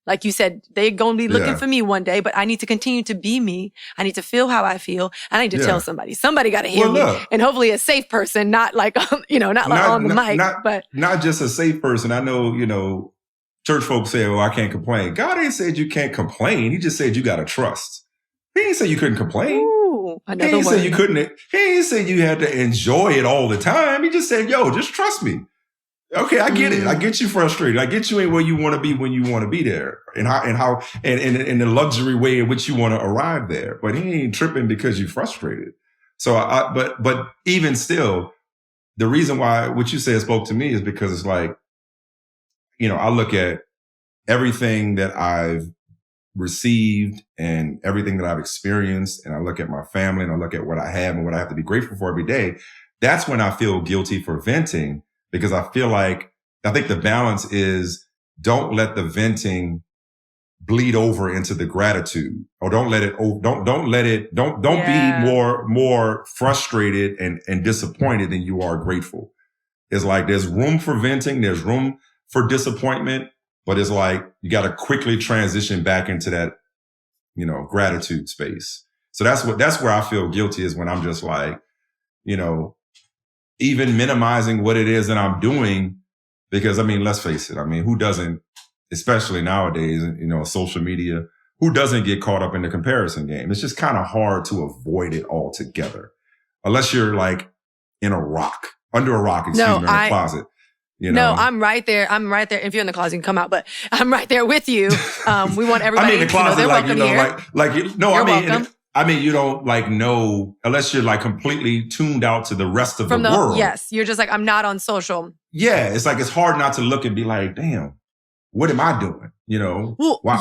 Like you said, they're going to be looking for me one day, but I need to continue to be me. I need to feel how I feel. I need to tell somebody. Somebody got to hear me. And hopefully a safe person, not like, on the mic. But not just a safe person. I know, church folks say, I can't complain. God ain't said you can't complain. He just said you got to trust. He ain't say you couldn't complain. Ooh, he ain't say you couldn't. He ain't say you had to enjoy it all the time. He just said, just trust me. Okay, I get it. I get you frustrated. I get you ain't where you want to be when you want to be there, and the luxury way in which you want to arrive there. But he ain't tripping because you're frustrated. So but even still, the reason why what you said spoke to me is because it's like, I look at everything that I've received and everything that I've experienced, and I look at my family and I look at what I have and what I have to be grateful for every day. That's when I feel guilty for venting. Because I think the balance is don't let the venting bleed over into the gratitude, or don't be more frustrated and disappointed than you are grateful. It's like there's room for venting, there's room for disappointment, but it's like you got to quickly transition back into that, gratitude space. So that's where I feel guilty, is when I'm just like, even minimizing what it is that I'm doing, because let's face it. Who doesn't, especially nowadays, social media, who doesn't get caught up in the comparison game? It's just kind of hard to avoid it altogether, unless you're like under a rock, in a closet. No, I'm right there. If you're in the closet, you can come out, but I'm right there with you. We want everybody. In the closet, they're welcome here. Welcome. You don't know unless you're like completely tuned out to the rest of the world. Yes. You're just like, I'm not on social. Yeah. It's like, it's hard not to look and be like, damn, what am I doing? Well, why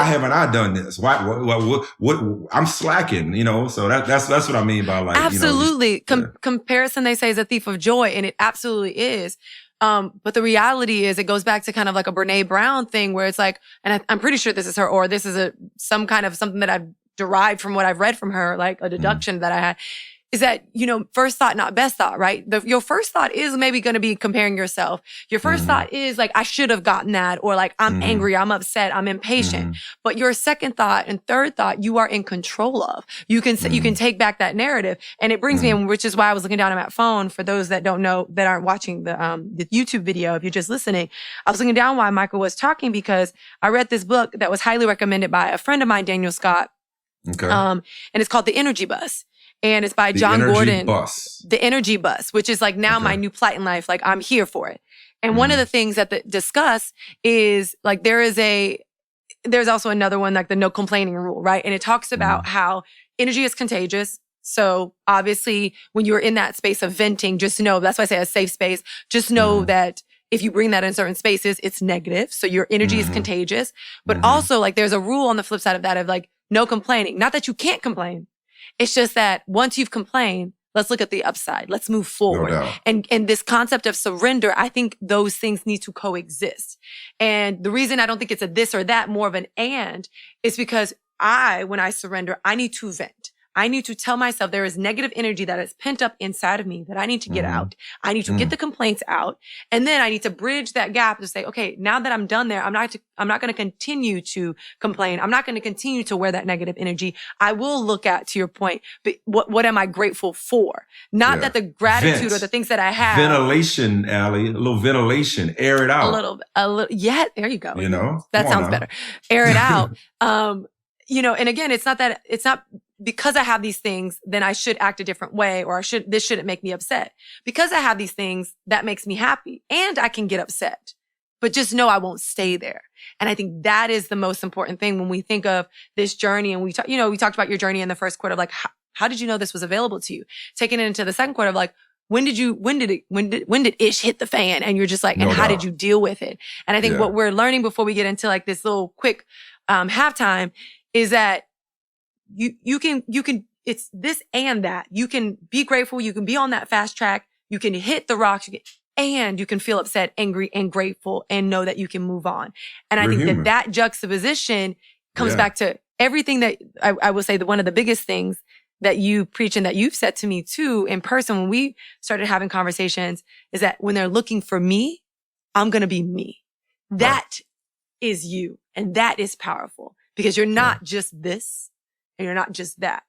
haven't I done this? Why, what I'm slacking, so that's what I mean by like, absolutely. Comparison, they say, is a thief of joy, and it absolutely is. But the reality is, it goes back to kind of like a Brene Brown thing where it's like, and I'm pretty sure this is her, or this is something that I've derived from what I've read from her, like a deduction that I had, is that, first thought, not best thought, right? Your first thought is maybe going to be comparing yourself. Your first thought is like, I should have gotten that, or like, I'm angry, I'm upset, I'm impatient. But your second thought and third thought, you are in control of. You can take back that narrative. And it brings me in, which is why I was looking down at my phone. For those that don't know, that aren't watching the YouTube video, if you're just listening, I was looking down while Michael was talking, because I read this book that was highly recommended by a friend of mine, Daniel Scott. Okay. And it's called The Energy Bus. And it's by John Gordon. The Energy Bus, which is like now my new plight in life. Like, I'm here for it. And one of the things that they discuss is like, there's also another one, like the no complaining rule, right? And it talks about how energy is contagious. So obviously when you're in that space of venting, just know, that's why I say a safe space, just know that if you bring that in certain spaces, it's negative. So your energy is contagious. But also, like, there's a rule on the flip side of that of like, no complaining. Not that you can't complain. It's just that once you've complained, let's look at the upside. Let's move forward. No doubt. And this concept of surrender, I think those things need to coexist. And the reason I don't think it's a this or that, more of an and, is because when I surrender, I need to vent. I need to tell myself there is negative energy that is pent up inside of me that I need to get out. I need to get the complaints out. And then I need to bridge that gap to say, okay, now that I'm done there, I'm not going to continue to complain. I'm not going to continue to wear that negative energy. I will look at, to your point, but what am I grateful for? Not that the gratitude or the things that I have. Ventilation, Allie, a little ventilation, air it out. A little, yeah, there you go. That sounds better. Air it out. And again, it's not because I have these things, then I should act a different way, or this shouldn't make me upset. Because I have these things, that makes me happy, and I can get upset. but just know I won't stay there. And I think that is the most important thing when we think of this journey. And we talked about your journey in the first quarter of like, how did you know this was available to you? Taking it into the second quarter of like, when did ish hit the fan? And you're just like, and how did you deal with it? And I think what we're learning before we get into like this little quick halftime is that you can, it's this and that. You can be grateful. You can be on that fast track. You can hit the rocks. And you can feel upset, angry, and grateful and know that you can move on. And I think that juxtaposition comes back to everything that I will say that one of the biggest things that you preach and that you've said to me too in person when we started having conversations is that when they're looking for me, I'm going to be me. That is you. And that is powerful because you're not just this and you're not just that.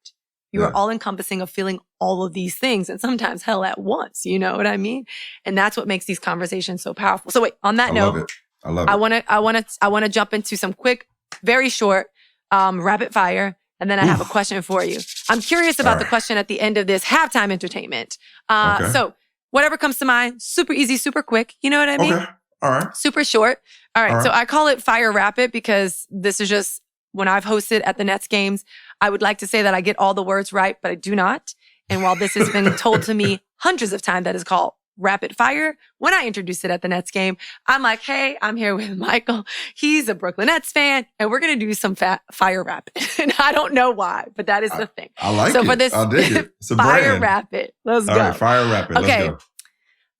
You are all encompassing of feeling all of these things and sometimes hell at once. You know what I mean? And that's what makes these conversations so powerful. So wait, on that note, I love it. I want to jump into some quick, very short, rapid fire. And then I have a question for you. I'm curious about the question at the end of this halftime entertainment. So whatever comes to mind, super easy, super quick. You know what I mean? Okay. All right. Super short. All right. So I call it fire rapid because this is just when I've hosted at the Nets games, I would like to say that I get all the words right, but I do not. And while this has been told to me hundreds of times that is called rapid fire, when I introduced it at the Nets game, I'm like, hey, I'm here with Michael. He's a Brooklyn Nets fan, and we're going to do some fire rapid. And I don't know why, but that is the thing. I like it. So for this I'll dig it. It's a fire brand. rapid, let's go. All right, fire rapid. Okay. Let's go.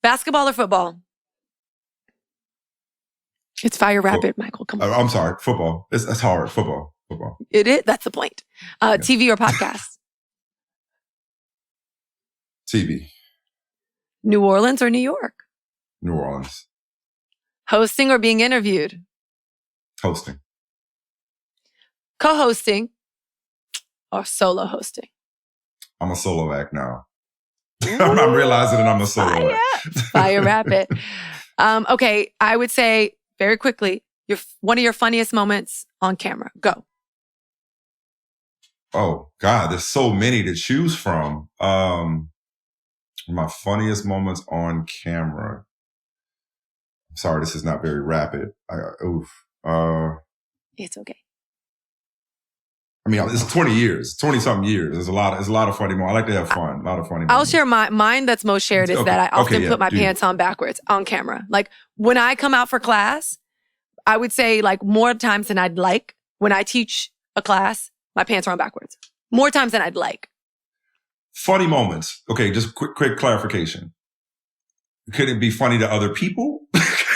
Basketball or football? It's fire rapid, Michael. Come on. I'm sorry. Football. It's hard. Football. It is. That's the point. TV or podcast? TV. New Orleans or New York? New Orleans. Hosting or being interviewed? Hosting. Co-hosting or solo hosting? I'm a solo act now. I'm realizing that I'm a solo act. Fire rapid. Okay, I would say very quickly, one of your funniest moments on camera. Go. Oh, God, there's so many to choose from. My funniest moments on camera. I'm sorry, this is not very rapid. It's okay. I mean, it's 20-something years. There's a lot of funny moments. I like to have fun. A lot of funny moments. I'll share mine that's most shared is that I often put my pants on backwards on camera. Like when I come out for class, I would say like more times than I'd like. When I teach a class, my pants are on backwards. More times than I'd like. Funny moments. Okay, just quick clarification. Could it be funny to other people?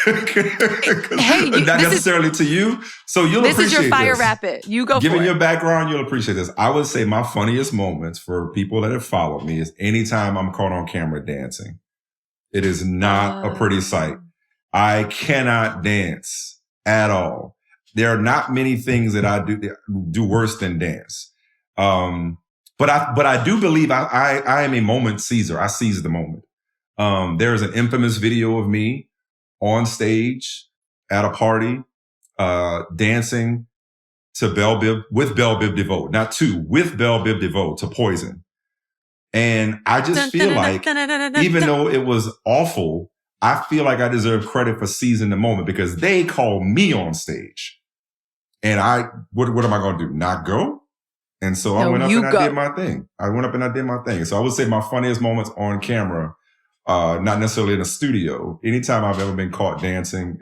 Hey, not necessarily to you. So you'll appreciate this. This is your fire rapid. You go for it. Given your background, you'll appreciate this. I would say my funniest moments for people that have followed me is anytime I'm caught on camera dancing. It is not a pretty sight. I cannot dance at all. There are not many things that I do worse than dance. But I do believe I am a moment seizer. I seize the moment. There's an infamous video of me on stage at a party, dancing to with Belle Biv DeVoe, with Belle Biv DeVoe to Poison. And I just feel like, even though it was awful, I feel like I deserve credit for seizing the moment because they called me on stage. And what am I going to do? Not go? And so I went up and I did my thing. So I would say my funniest moments on camera, not necessarily in a studio. Anytime I've ever been caught dancing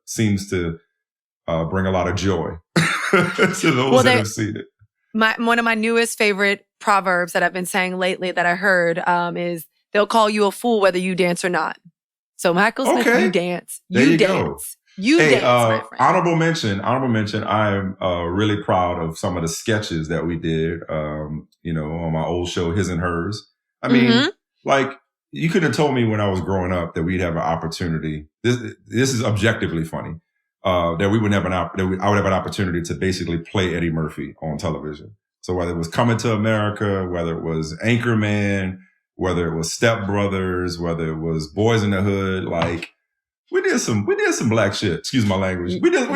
seems to bring a lot of joy to those that have seen it. One of my newest favorite proverbs that I've been saying lately that I heard is they'll call you a fool whether you dance or not. So Michael Smith, you dance. You dance. You dance, my friend. Honorable mention. I'm really proud of some of the sketches that we did, on my old show, His and Hers. I mean, like, you couldn't have told me when I was growing up that we'd have an opportunity. This is objectively funny. That I would have an opportunity to basically play Eddie Murphy on television. So whether it was Coming to America, whether it was Anchorman, whether it was Step Brothers, whether it was Boys in the Hood, like we did some black shit. Excuse my language. We did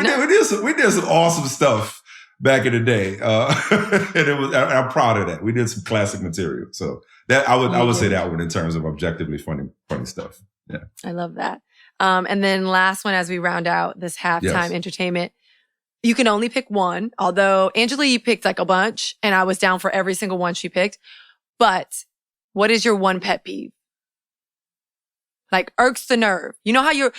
some awesome stuff back in the day. And I'm proud of that. We did some classic material. So that I would say that one in terms of objectively funny stuff. Yeah. I love that. And then last one, as we round out this halftime entertainment, you can only pick one. Although Angela, you picked like a bunch, and I was down for every single one she picked. But what is your one pet peeve? Like irks the nerve. You know how your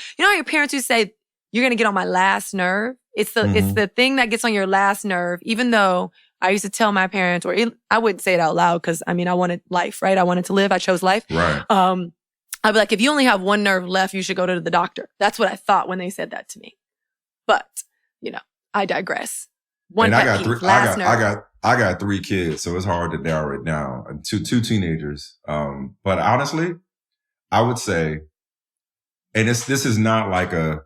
parents who say you're gonna get on my last nerve. It's the thing that gets on your last nerve. Even though I used to tell my parents, I wouldn't say it out loud because I wanted life, right? I wanted to live. I chose life. Right. I'd be like, if you only have one nerve left, you should go to the doctor. That's what I thought when they said that to me. But I digress. One pet peeve, last nerve. I got 3 kids, so it's hard to narrow it down. And two teenagers. But honestly, I would say, and this is not like a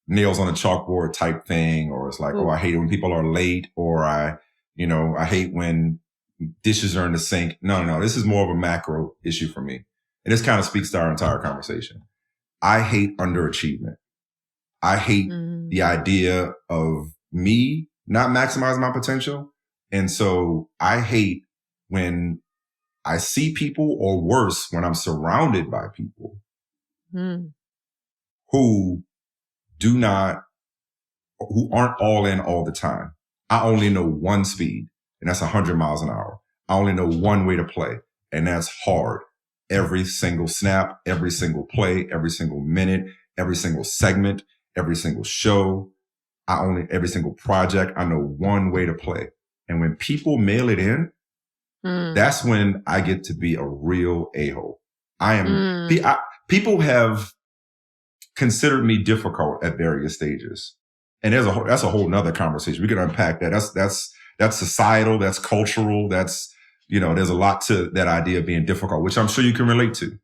nails on a chalkboard type thing, or it's like, oh, I hate it when people are late, or I hate when dishes are in the sink. No. This is more of a macro issue for me. And this kind of speaks to our entire conversation. I hate underachievement. I hate the idea of me not maximizing my potential. And so I hate when I see people, or worse, when I'm surrounded by people who aren't all in all the time. I only know one speed, and that's 100 miles an hour. I only know one way to play, and that's hard. Every single snap, every single play, every single minute, every single segment, every single show, every single project, I know one way to play. And when people mail it in, that's when I get to be a real a-hole. People have considered me difficult at various stages. And that's a whole nother conversation. We can unpack that. That's societal. That's cultural. That's, there's a lot to that idea of being difficult, which I'm sure you can relate to.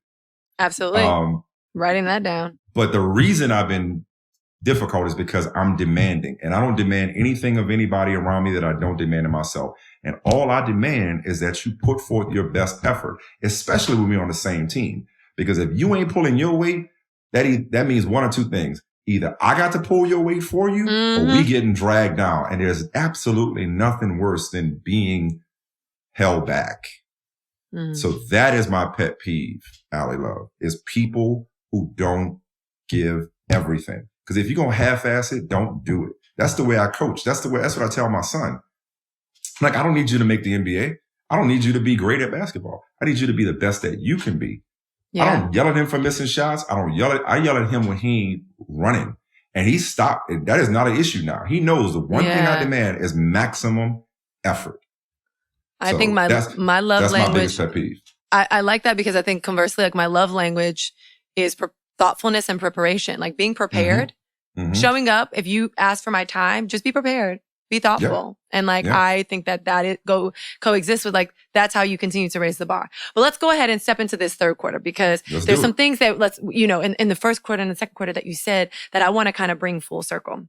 Absolutely. Writing that down. But the reason I've been difficult is because I'm demanding, and I don't demand anything of anybody around me that I don't demand of myself. And all I demand is that you put forth your best effort, especially when we're on the same team. Because if you ain't pulling your weight, that means one or two things. Either I got to pull your weight for you, or we getting dragged down. And there's absolutely nothing worse than being held back. So that is my pet peeve, Allie Love, is people who don't give everything. Because if you're going to half-ass it, don't do it. That's the way I coach. That's what I tell my son. Like, I don't need you to make the NBA. I don't need you to be great at basketball. I need you to be the best that you can be. Yeah. I don't yell at him for missing shots. I yell at him when he ain't running. And he stopped. That is not an issue now. He knows the one thing I demand is maximum effort. I think my love language. That's my biggest pet peeve. I like that because I think conversely, like my love language is thoughtfulness and preparation, like being prepared, showing up. If you ask for my time, just be prepared, be thoughtful. And I think that coexist with that's how you continue to raise the bar. But let's go ahead and step into this third quarter because there's some things that in the first quarter and the second quarter that you said that I want to kind of bring full circle.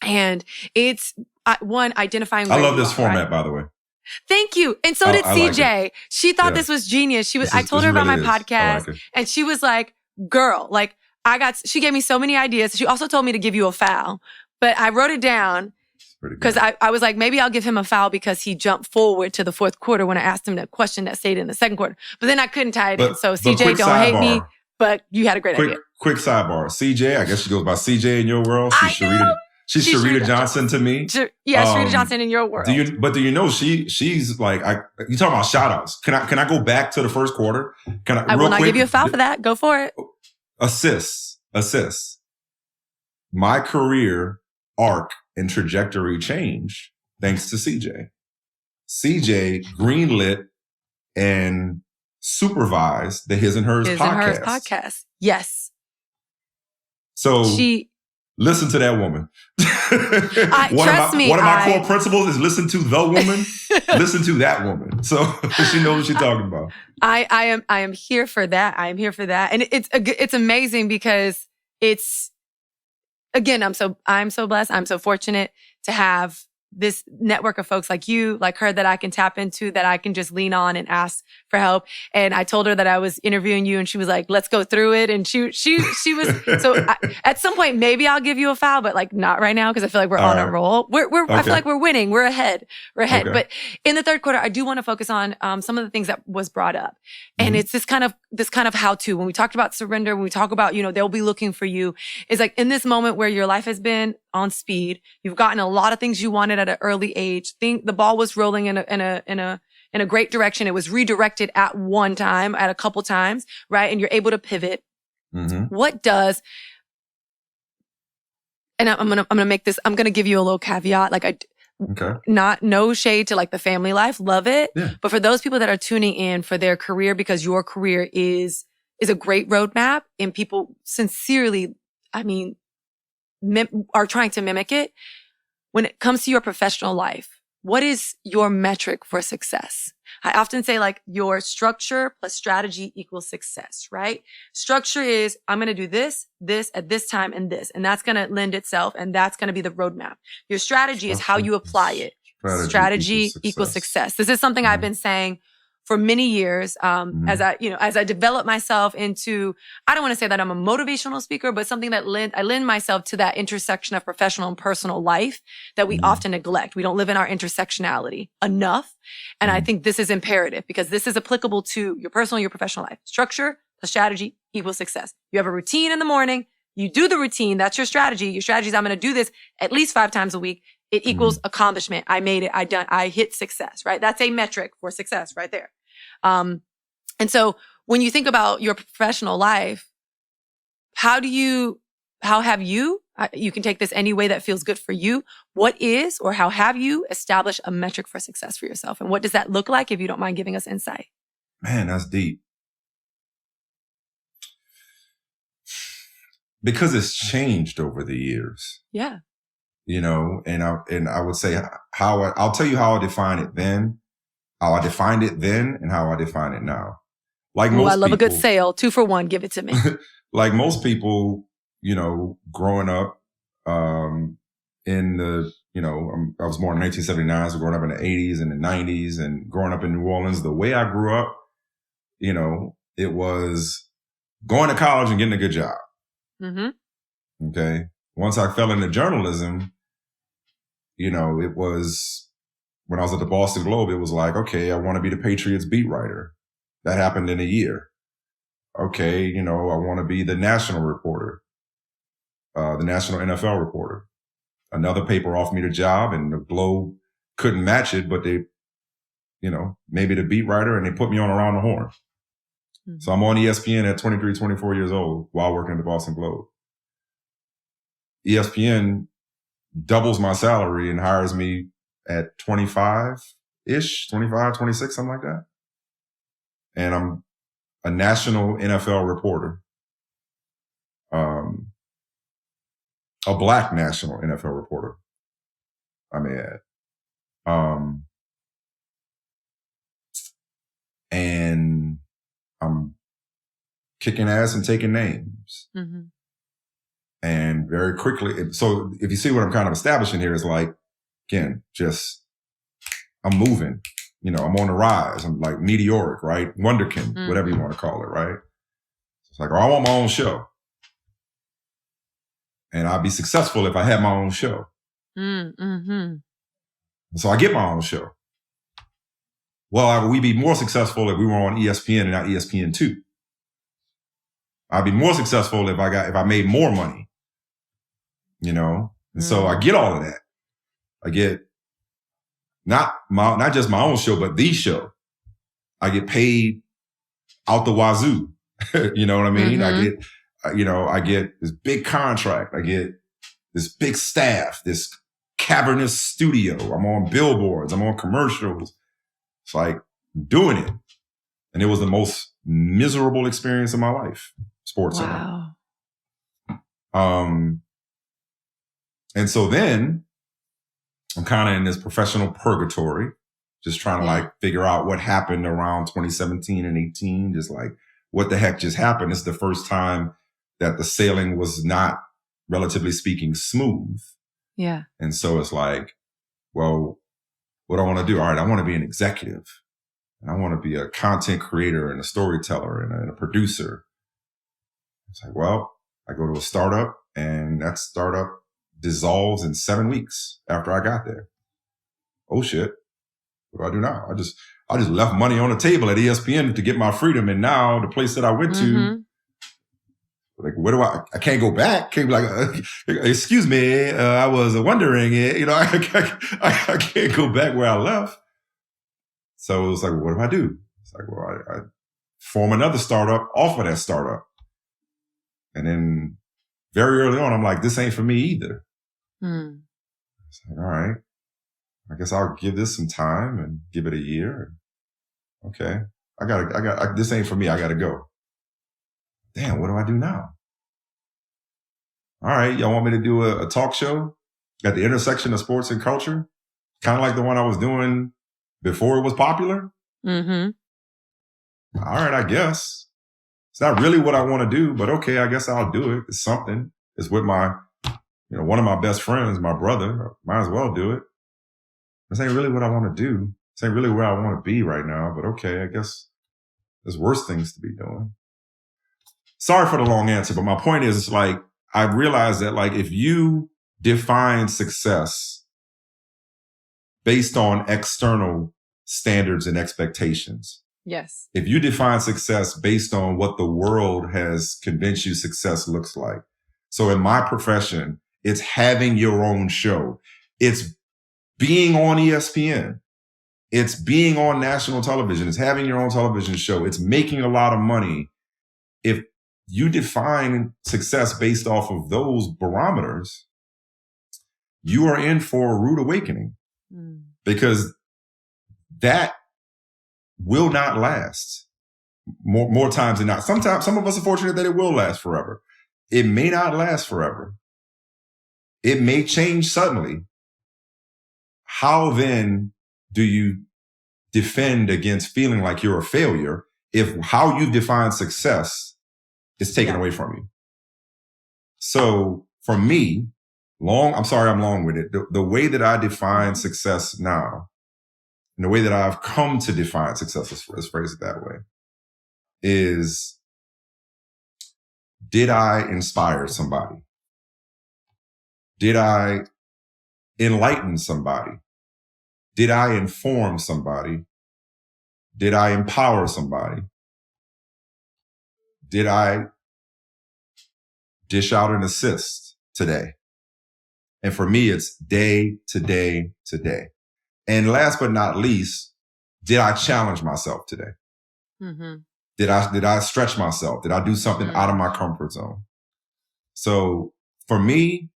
And it's one, identifying. I love this format, by the way. Thank you. And so did CJ. Like she thought this was genius. I told her about my podcast and she was like, girl, she gave me so many ideas. She also told me to give you a foul, but I wrote it down because I was like, maybe I'll give him a foul because he jumped forward to the fourth quarter when I asked him the question that stayed in the second quarter. But then I couldn't tie it in. So CJ, don't hate me, but you had a great idea. Quick sidebar. CJ, I guess she goes by CJ in your world. She's Sharita Johnson to me. Sharita Johnson in your world. Do you know she's like, you talking about shout outs. Can I go back to the first quarter? I will not give you a foul for that. Go for it. Assists. My career arc and trajectory changed thanks to CJ. CJ greenlit and supervised the His and Hers podcast. Yes. So listen to that woman. One of my core principles is listen to the woman. Listen to that woman. So she knows what she's talking about. I am here for that. I am here for that. And it's amazing because it's, again, I'm so blessed. I'm so fortunate to have this network of folks like you, like her, that I can tap into, that I can just lean on and ask for help. And I told her that I was interviewing you, and she was like, let's go through it. And she was, so at some point, maybe I'll give you a foul, but like not right now, because I feel like we're on a roll. I feel like we're winning. We're ahead. Okay. But in the third quarter, I do want to focus on some of the things that was brought up. And it's this kind of how-to. When we talked about surrender, when we talk about, they'll be looking for you, is like in this moment where your life has been on speed, you've gotten a lot of things you wanted at an early age. The ball was rolling in a great direction. It was redirected at a couple times, right? And you're able to pivot. What does, and I'm gonna make this, I'm gonna give you a little caveat. Like no shade to like the family life, love it. Yeah. But for those people that are tuning in for their career, because your career is a great roadmap, and people sincerely, are trying to mimic it. When it comes to your professional life, what is your metric for success? I often say like your structure plus strategy equals success, right? Structure is, I'm going to do this at this time, and this, and that's going to lend itself, and that's going to be the roadmap. Your strategy is how you apply it. Strategy equals success. This is something I've been saying for many years, as I develop myself into, I don't want to say that I'm a motivational speaker, but something that I lend myself to that intersection of professional and personal life that we often neglect. We don't live in our intersectionality enough. And I think this is imperative, because this is applicable to your personal, your professional life. Structure plus strategy equals success. You have a routine in the morning. You do the routine. That's your strategy. Your strategy is, I'm going to do this at least 5 times a week. It equals accomplishment. I made it. I hit success, right? That's a metric for success right there. And so when you think about your professional life, how have you can take this any way that feels good for you. What is, or how have you established a metric for success for yourself? And what does that look like, if you don't mind giving us insight? Man, that's deep. Because it's changed over the years. Yeah. And I would say I'll tell you how I define it then. How I defined it then and how I define it now. Like most people, I love a good sale. 2 for 1. Give it to me. Like most people, growing up, in the, I was born in 1979, so growing up in the 80s and the 90s, and growing up in New Orleans, the way I grew up, it was going to college and getting a good job. Okay. Once I fell into journalism, it was, when I was at the Boston Globe, it was like, okay, I want to be the Patriots beat writer. That happened in a year. Okay, I want to be the national reporter, the national NFL reporter. Another paper offered me the job, and the Globe couldn't match it, but they, maybe the beat writer, and they put me on Around the Horn. So I'm on ESPN at 23, 24 years old while working at the Boston Globe. ESPN doubles my salary and hires me at 25-ish, 25, 26, something like that. And I'm a national NFL reporter. A Black national NFL reporter, I may add. And I'm kicking ass and taking names. And very quickly, so if you see what I'm kind of establishing here, is like, again, I'm moving, I'm on the rise. I'm like meteoric, right? Wonderkind, whatever you want to call it, right? It's like, I want my own show. And I'll be successful if I have my own show. So I get my own show. Well, we'd be more successful if we were on ESPN and not ESPN2. I'd be more successful if I made more money, And so I get all of that. I get not just my own show, but the show. I get paid out the wazoo. You know what I mean? I get this big contract. I get this big staff, this cavernous studio. I'm on billboards. I'm on commercials. It's like doing it. And it was the most miserable experience of my life, sports. Wow. And so then I'm kind of in this professional purgatory, just trying to figure out what happened around 2017 and 18. Just like, what the heck just happened? It's the first time that the sailing was not, relatively speaking, smooth. Yeah. And so it's like, well, what do I want to do? All right, I want to be an executive. And I want to be a content creator and a storyteller and a producer. It's like, well, I go to a startup and that startup dissolves in 7 weeks after I got there. Oh shit. What do I do now? I just left money on the table at ESPN to get my freedom. And now the place that I went to, like, where do I can't go back. Can't be like, excuse me, I was wondering, I can't go back where I left. So it was like, well, what do I do? It's like, well, I form another startup off of that startup. And then very early on, I'm like, this ain't for me either. It's like, all right, I guess I'll give this some time and give it a year. Okay, this ain't for me. I gotta go. Damn, what do I do now? All right, y'all want me to do a talk show at the intersection of sports and culture? Kind of like the one I was doing before it was popular? All right, I guess. It's not really what I want to do, but okay, I guess I'll do it. It's something. It's with my, one of my best friends, my brother. Might as well do it. This ain't really what I want to do. This ain't really where I want to be right now, but okay, I guess there's worse things to be doing. Sorry for the long answer, but my point is, it's like, I realized that, like, if you define success based on external standards and expectations. Yes. If you define success based on what the world has convinced you success looks like. So in my profession, it's having your own show. It's being on ESPN. It's being on national television. It's having your own television show. It's making a lot of money. If you define success based off of those barometers, you are in for a rude awakening because that will not last more times than not. Sometimes some of us are fortunate that it will last forever. It may not last forever. It may change suddenly. How then do you defend against feeling like you're a failure if how you define success is taken away from you? So for me, I'm long-winded. The way that I define success now, and the way that I've come to define success, let's phrase it that way, is, did I inspire somebody? Did I enlighten somebody? Did I inform somebody? Did I empower somebody? Did I dish out an assist today? And for me, it's day to day to day. And last but not least, did I challenge myself today? Did I stretch myself? Did I do something out of my comfort zone? So for me,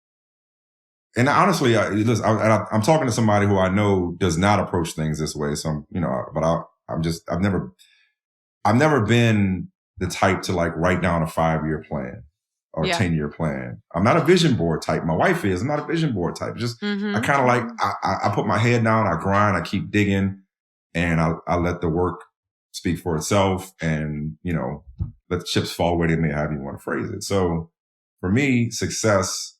and honestly, I'm talking to somebody who I know does not approach things this way. So, I've never been the type to like write down a 5-year plan or 10-year plan. I'm not a vision board type. My wife is. I'm not a vision board type. Just I kind of like I put my head down, I grind, I keep digging, and I let the work speak for itself, and let the chips fall where they may, however you want to phrase it. So for me, success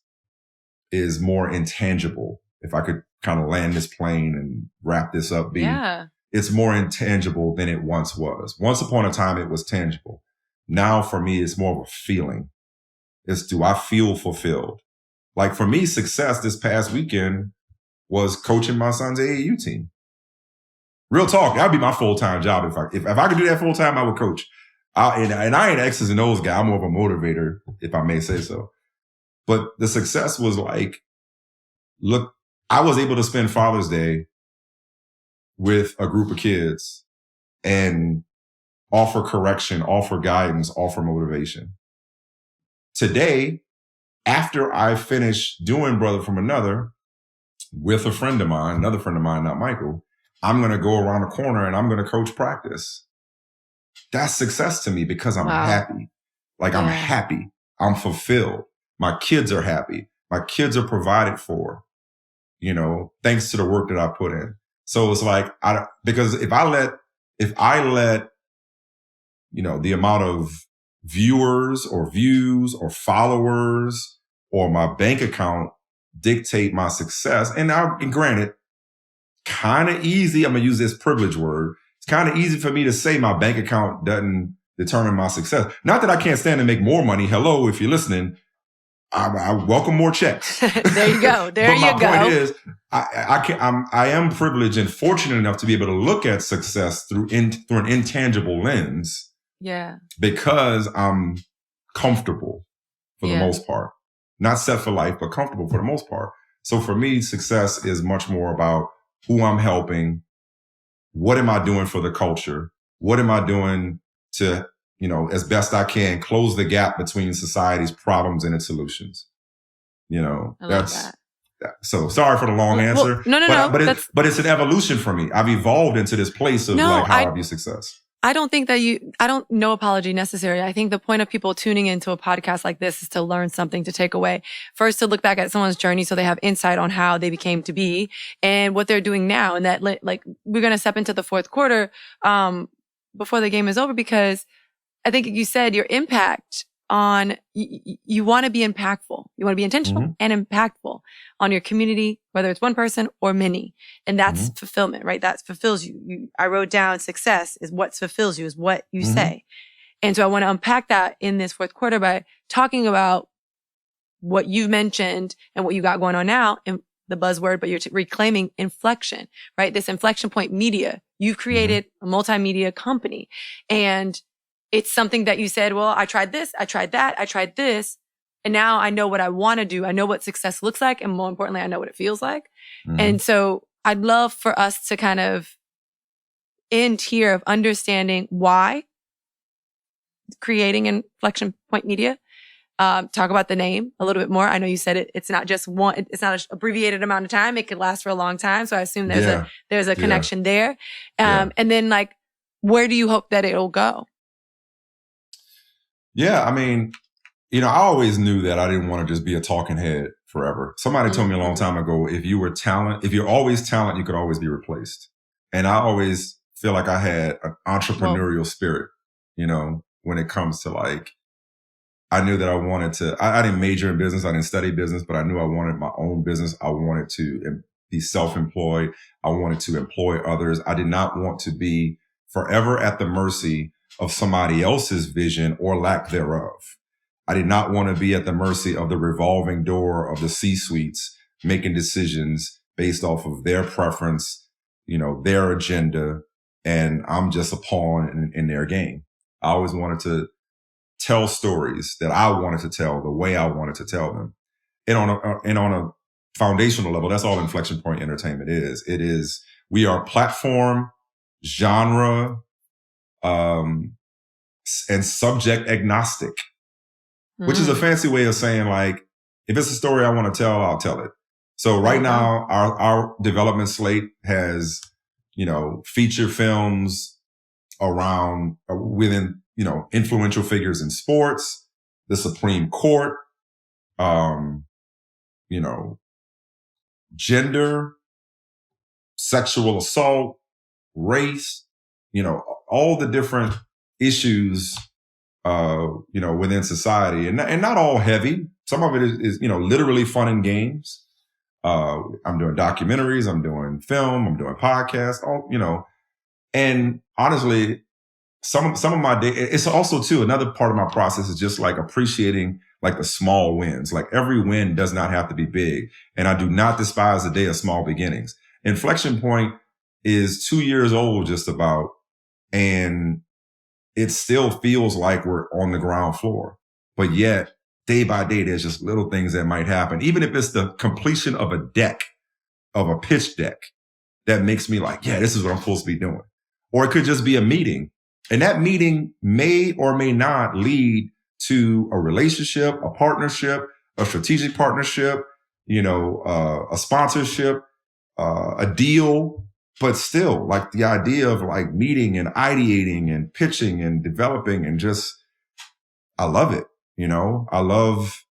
is more intangible. If I could kind of land this plane and wrap this up, it's more intangible than it once was. Once upon a time, it was tangible. Now for me, it's more of a feeling. It's, do I feel fulfilled? Like for me, success this past weekend was coaching my son's AAU team. Real talk, that'd be my full-time job. If I could do that full-time, I would coach. And I ain't X's and O's guy. I'm more of a motivator, if I may say so. But the success was like, look, I was able to spend Father's Day with a group of kids and offer correction, offer guidance, offer motivation. Today, after I finish doing Brother from Another with a friend of mine, another friend of mine, not Michael, I'm going to go around the corner and I'm going to coach practice. That's success to me because I'm happy. Like I'm happy. I'm fulfilled. My kids are happy. My kids are provided for, thanks to the work that I put in. So it's like, because if I let, the amount of viewers or views or followers or my bank account dictate my success. And granted, kind of easy. I'm going to use this privilege word. It's kind of easy for me to say my bank account doesn't determine my success. Not that I can't stand to make more money. Hello, if you're listening, I welcome more checks. There you go. There you go. But my point is, I am privileged and fortunate enough to be able to look at success through an intangible lens. Yeah. Because I'm comfortable for the most part. Not set for life, but comfortable for the most part. So for me, success is much more about who I'm helping. What am I doing for the culture? What am I doing to, as best I can, close the gap between society's problems and its solutions? That's that. So sorry for the long answer. No. But it's an evolution for me. I've evolved into this place of how I view success. I don't think that no apology necessary. I think the point of people tuning into a podcast like this is to learn something, to take away. First, to look back at someone's journey so they have insight on how they became to be and what they're doing now. And that, like, we're going to step into the fourth quarter before the game is over, because I think you said your impact on, you want to be impactful. You want to be intentional and impactful on your community, whether it's one person or many. And that's fulfillment, right? That fulfills you. I wrote down success is what fulfills you, is what you say. And so I want to unpack that in this fourth quarter by talking about what you've mentioned and what you got going on now, and the buzzword, but you're reclaiming inflection, right? This inflection point media. You've created a multimedia company, and it's something that you said, well, I tried this, I tried that, I tried this. And now I know what I want to do. I know what success looks like. And more importantly, I know what it feels like. And so I'd love for us to kind of end here of understanding why creating Inflection Point Media. Talk about the name a little bit more. I know you said it's not just one, it's not an abbreviated amount of time. It could last for a long time. So I assume there's a connection there. And then, like, where do you hope that it'll go? Yeah, I mean, I always knew that I didn't want to just be a talking head forever. Somebody told me a long time ago, if you're always talent, you could always be replaced. And I always feel like I had an entrepreneurial spirit, when it comes to, like, I knew that I wanted to, I didn't major in business. I didn't study business, but I knew I wanted my own business. I wanted to be self-employed. I wanted to employ others. I did not want to be forever at the mercy of somebody else's vision or lack thereof. I did not want to be at the mercy of the revolving door of the C-suites making decisions based off of their preference, their agenda, and I'm just a pawn in their game. I always wanted to tell stories that I wanted to tell the way I wanted to tell them. And on a foundational level, that's all Inflection Point Entertainment is. We are platform, genre, and subject agnostic, which is a fancy way of saying, like, if it's a story I want to tell, I'll tell it. So right now, our development slate has, feature films within, influential figures in sports, the Supreme Court, gender, sexual assault, race, all the different issues, within society, and not all heavy. Some of it is literally fun and games. I'm doing documentaries, I'm doing film, I'm doing podcasts, and honestly, some of my day, it's also too, another part of my process is just like appreciating, like, the small wins. Like, every win does not have to be big. And I do not despise the day of small beginnings. Inflection Point is 2 years old just about, and it still feels like we're on the ground floor. But yet, day by day, there's just little things that might happen. Even if it's the completion of a pitch deck, that makes me like, yeah, this is what I'm supposed to be doing. Or it could just be a meeting. And that meeting may or may not lead to a relationship, a partnership, a strategic partnership, a sponsorship, a deal. But still, like, the idea of, like, meeting and ideating and pitching and developing, and just, I love it. I love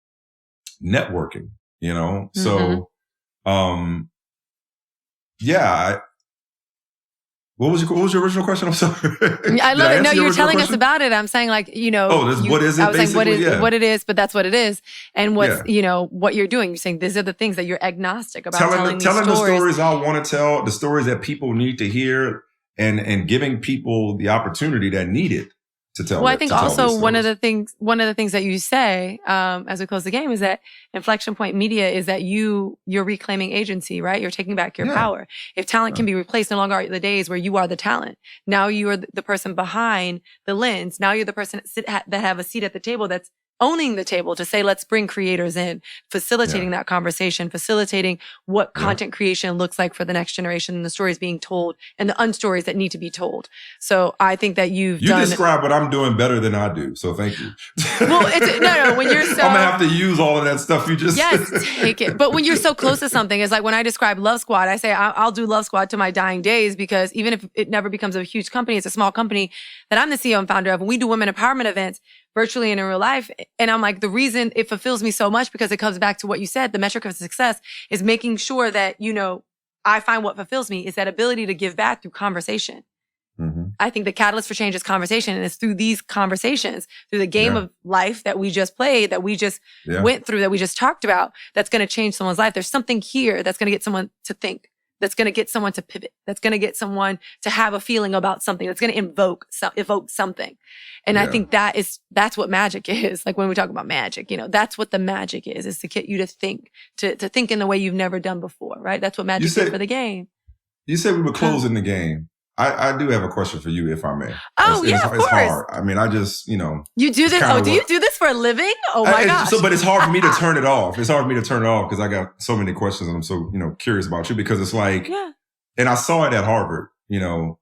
networking, So, What was your original question? I'm sorry. I love it. No, you're telling us about it. I'm saying what is it? I was saying what it is, but that's what it is. And what's, what you're doing. You're saying these are the things that you're agnostic about telling the stories I want to tell, the stories that people need to hear, and giving people the opportunity that need it to tell. Well, I think also one of the things that you say as we close the game is that Inflection Point Media is that you're reclaiming agency, right? You're taking back your power. If talent can be replaced, no longer are the days where you are the talent. Now you are the person behind the lens. Now you're the person that have a seat at the table that's owning the table to say, let's bring creators in, facilitating that conversation, facilitating what content creation looks like for the next generation and the stories being told and the unstories that need to be told. So I think that you describe what I'm doing better than I do. So thank you. Well, when you're so... I'm going to have to use all of that stuff you just... Yes, take it. But when you're so close to something, it's like when I describe Love Squad, I say I'll do Love Squad to my dying days because even if it never becomes a huge company, it's a small company that I'm the CEO and founder of, and we do women empowerment events virtually and in real life. And I'm like, the reason it fulfills me so much because it comes back to what you said, the metric of success is making sure that, I find what fulfills me is that ability to give back through conversation. Mm-hmm. I think the catalyst for change is conversation. And it's through these conversations, through the game of life that we just played, that we just went through, that we just talked about, that's going to change someone's life. There's something here that's going to get someone to think, that's going to get someone to pivot, that's going to get someone to have a feeling about something, that's going to evoke something. And I think that's what magic is. Like when we talk about magic, that's what the magic is to get you to think in the way you've never done before, right? That's what magic is for the game. You said we were closing the game. I do have a question for you, if I may. Oh, of course. It's hard. I mean, I just, You do this? Oh, do you do this for a living? Oh my gosh. But it's hard for me to turn it off. It's hard for me to turn it off because I got so many questions and I'm so, curious about you because it's like, and I saw it at Harvard,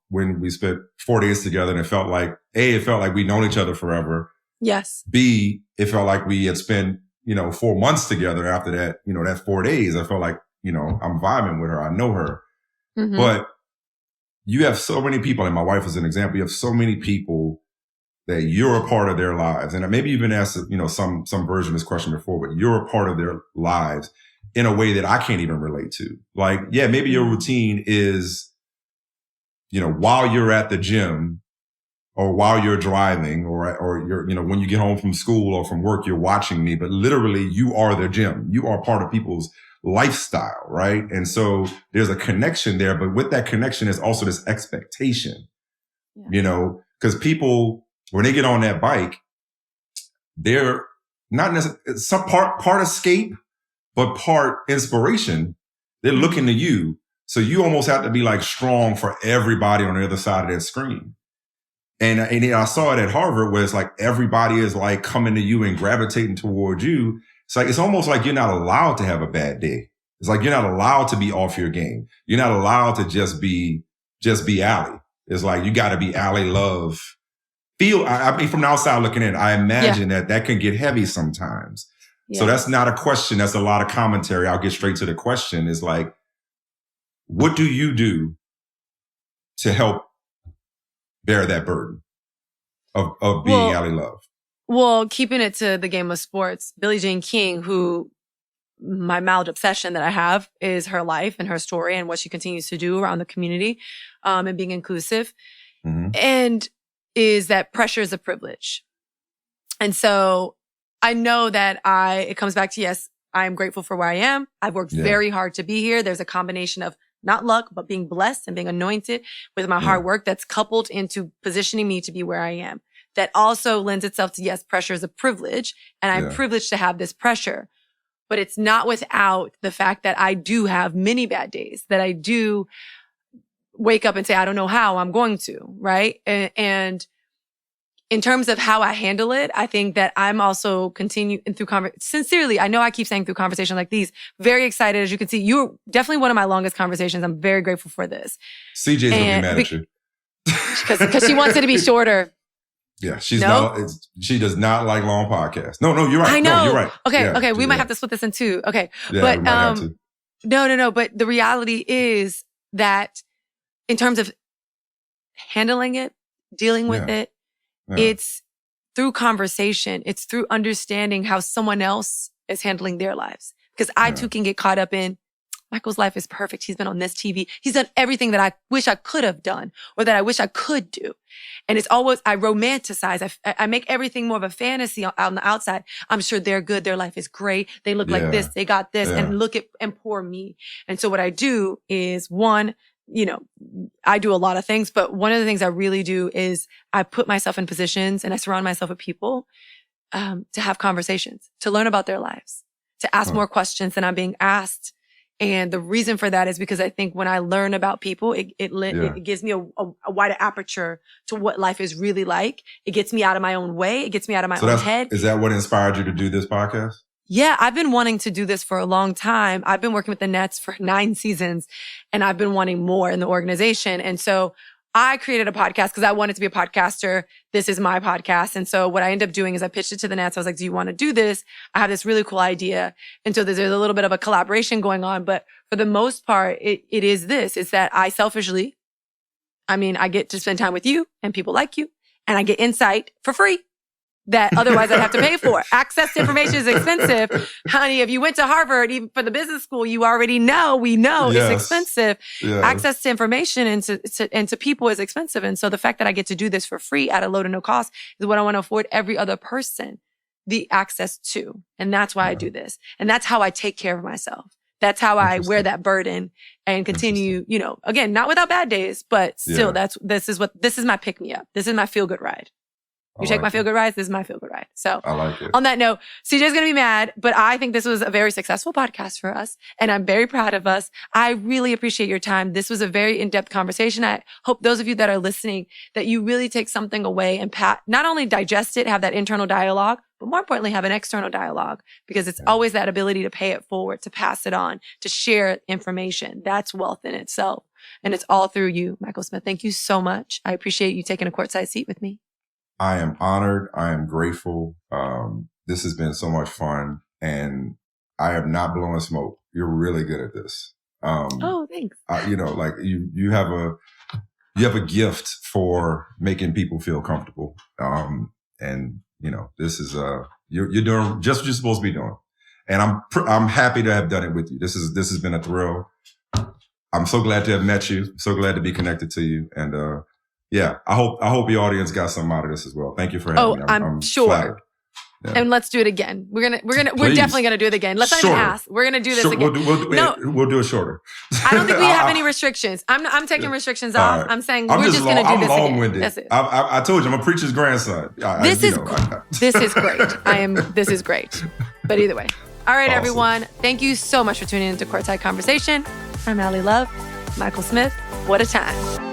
when we spent 4 days together and it felt like, A, it felt like we'd known each other forever. Yes. B, it felt like we had spent, 4 months together after that, that 4 days. I felt like, I'm vibing with her. I know her. Mm-hmm. But you have so many people, and my wife is an example. You have so many people that you're a part of their lives. And maybe you've been asked, some version of this question before, but you're a part of their lives in a way that I can't even relate to. Like, yeah, maybe your routine is, while you're at the gym or while you're driving or you're, when you get home from school or from work, you're watching me, but literally you are the gym. You are part of people's lifestyle, right? And so there's a connection there, but with that connection is also this expectation, because people, when they get on that bike, they're not necessarily some part escape, but part inspiration. They're looking to you. So you almost have to be like strong for everybody on the other side of that screen. And I saw it at Harvard where it's like everybody is like coming to you and gravitating towards you. It's almost like you're not allowed to have a bad day. It's like you're not allowed to be off your game. You're not allowed to just be Allie. It's like you got to be Allie Love. I mean, from the outside looking in, I imagine that can get heavy sometimes. Yeah. So that's not a question. That's a lot of commentary. I'll get straight to the question. Is like, what do you do to help bear that burden of being Allie Love? Well, keeping it to the game of sports, Billie Jean King, who my mild obsession that I have is her life and her story and what she continues to do around the community and being inclusive. Mm-hmm. And is that pressure is a privilege. And so I know that it comes back to, yes, I am grateful for where I am. I've worked very hard to be here. There's a combination of not luck, but being blessed and being anointed with my hard work that's coupled into positioning me to be where I am. That also lends itself to, yes, pressure is a privilege, and I'm privileged to have this pressure. But it's not without the fact that I do have many bad days, that I do wake up and say, I don't know how I'm going to, right? And in terms of how I handle it, I think that I'm also continuing through sincerely, I know I keep saying through conversations like these, very excited. As you can see, you're definitely one of my longest conversations. I'm very grateful for this. CJ's going to be mad at you. Because she wants it to be shorter. Yeah, she does not like long podcasts. No, you're right. I know. No, you're right. Okay. We might have to split this in two. Okay. Yeah, but, we might have to. No. But the reality is that in terms of handling it, dealing with it, it's through conversation. It's through understanding how someone else is handling their lives. Because I too can get caught up in, Michael's life is perfect. He's been on this TV. He's done everything that I wish I could have done or that I wish I could do. And it's always, I romanticize. I make everything more of a fantasy on the outside. I'm sure they're good. Their life is great. They look like this. They got this. And look at, and poor me. And so what I do is one, I do a lot of things, but one of the things I really do is I put myself in positions and I surround myself with people to have conversations, to learn about their lives, to ask more questions than I'm being asked. And the reason for that is because I think when I learn about people, it gives me a wider aperture to what life is really like. It gets me out of my own way. It gets me out of my own head. Is that what inspired you to do this podcast? Yeah, I've been wanting to do this for a long time. I've been working with the Nets for 9 seasons and I've been wanting more in the organization. And so I created a podcast because I wanted to be a podcaster. This is my podcast. And so what I ended up doing is I pitched it to the Nets. I was like, do you want to do this? I have this really cool idea. And so there's a little bit of a collaboration going on. But for the most part, it is this. It's that I selfishly, I get to spend time with you and people like you. And I get insight for free that otherwise I'd have to pay for. Access to information is expensive. Honey, if you went to Harvard, even for the business school, you already know, we know it's expensive. Yes. Access to information and to people is expensive. And so the fact that I get to do this for free at a low to no cost is what I want to afford every other person the access to. And that's why I do this. And that's how I take care of myself. That's how I wear that burden and continue, again, not without bad days, but still this is my pick me up. This is my feel good ride. You take my feel good rides, this is my feel good ride. So I like it. On that note, CJ's going to be mad, but I think this was a very successful podcast for us and I'm very proud of us. I really appreciate your time. This was a very in-depth conversation. I hope those of you that are listening, that you really take something away and not only digest it, have that internal dialogue, but more importantly, have an external dialogue because it's always that ability to pay it forward, to pass it on, to share information. That's wealth in itself. And it's all through you, Michael Smith. Thank you so much. I appreciate you taking a courtside seat with me. I am honored. I am grateful. This has been so much fun and I have not blown smoke. You're really good at this. Oh, thanks. You have a gift for making people feel comfortable. This is, you're doing just what you're supposed to be doing. And I'm happy to have done it with you. This has been a thrill. I'm so glad to have met you. So glad to be connected to you. And, I hope your audience got something out of this as well. Thank you for having me. I'm sure. Flattered. Yeah. And let's do it again. We're definitely gonna do it again. Let's not even ask. We're gonna do this again. We'll do it shorter. I don't think we have any restrictions. I'm taking restrictions off. Right. I'm saying we're just gonna do this again. I'm long-winded. That's it. I told you I'm a preacher's grandson. This is great. This is great. But either way. All right, awesome. Everyone. Thank you so much for tuning into Courtside Conversation. I'm Allie Love. Michael Smith. What a time.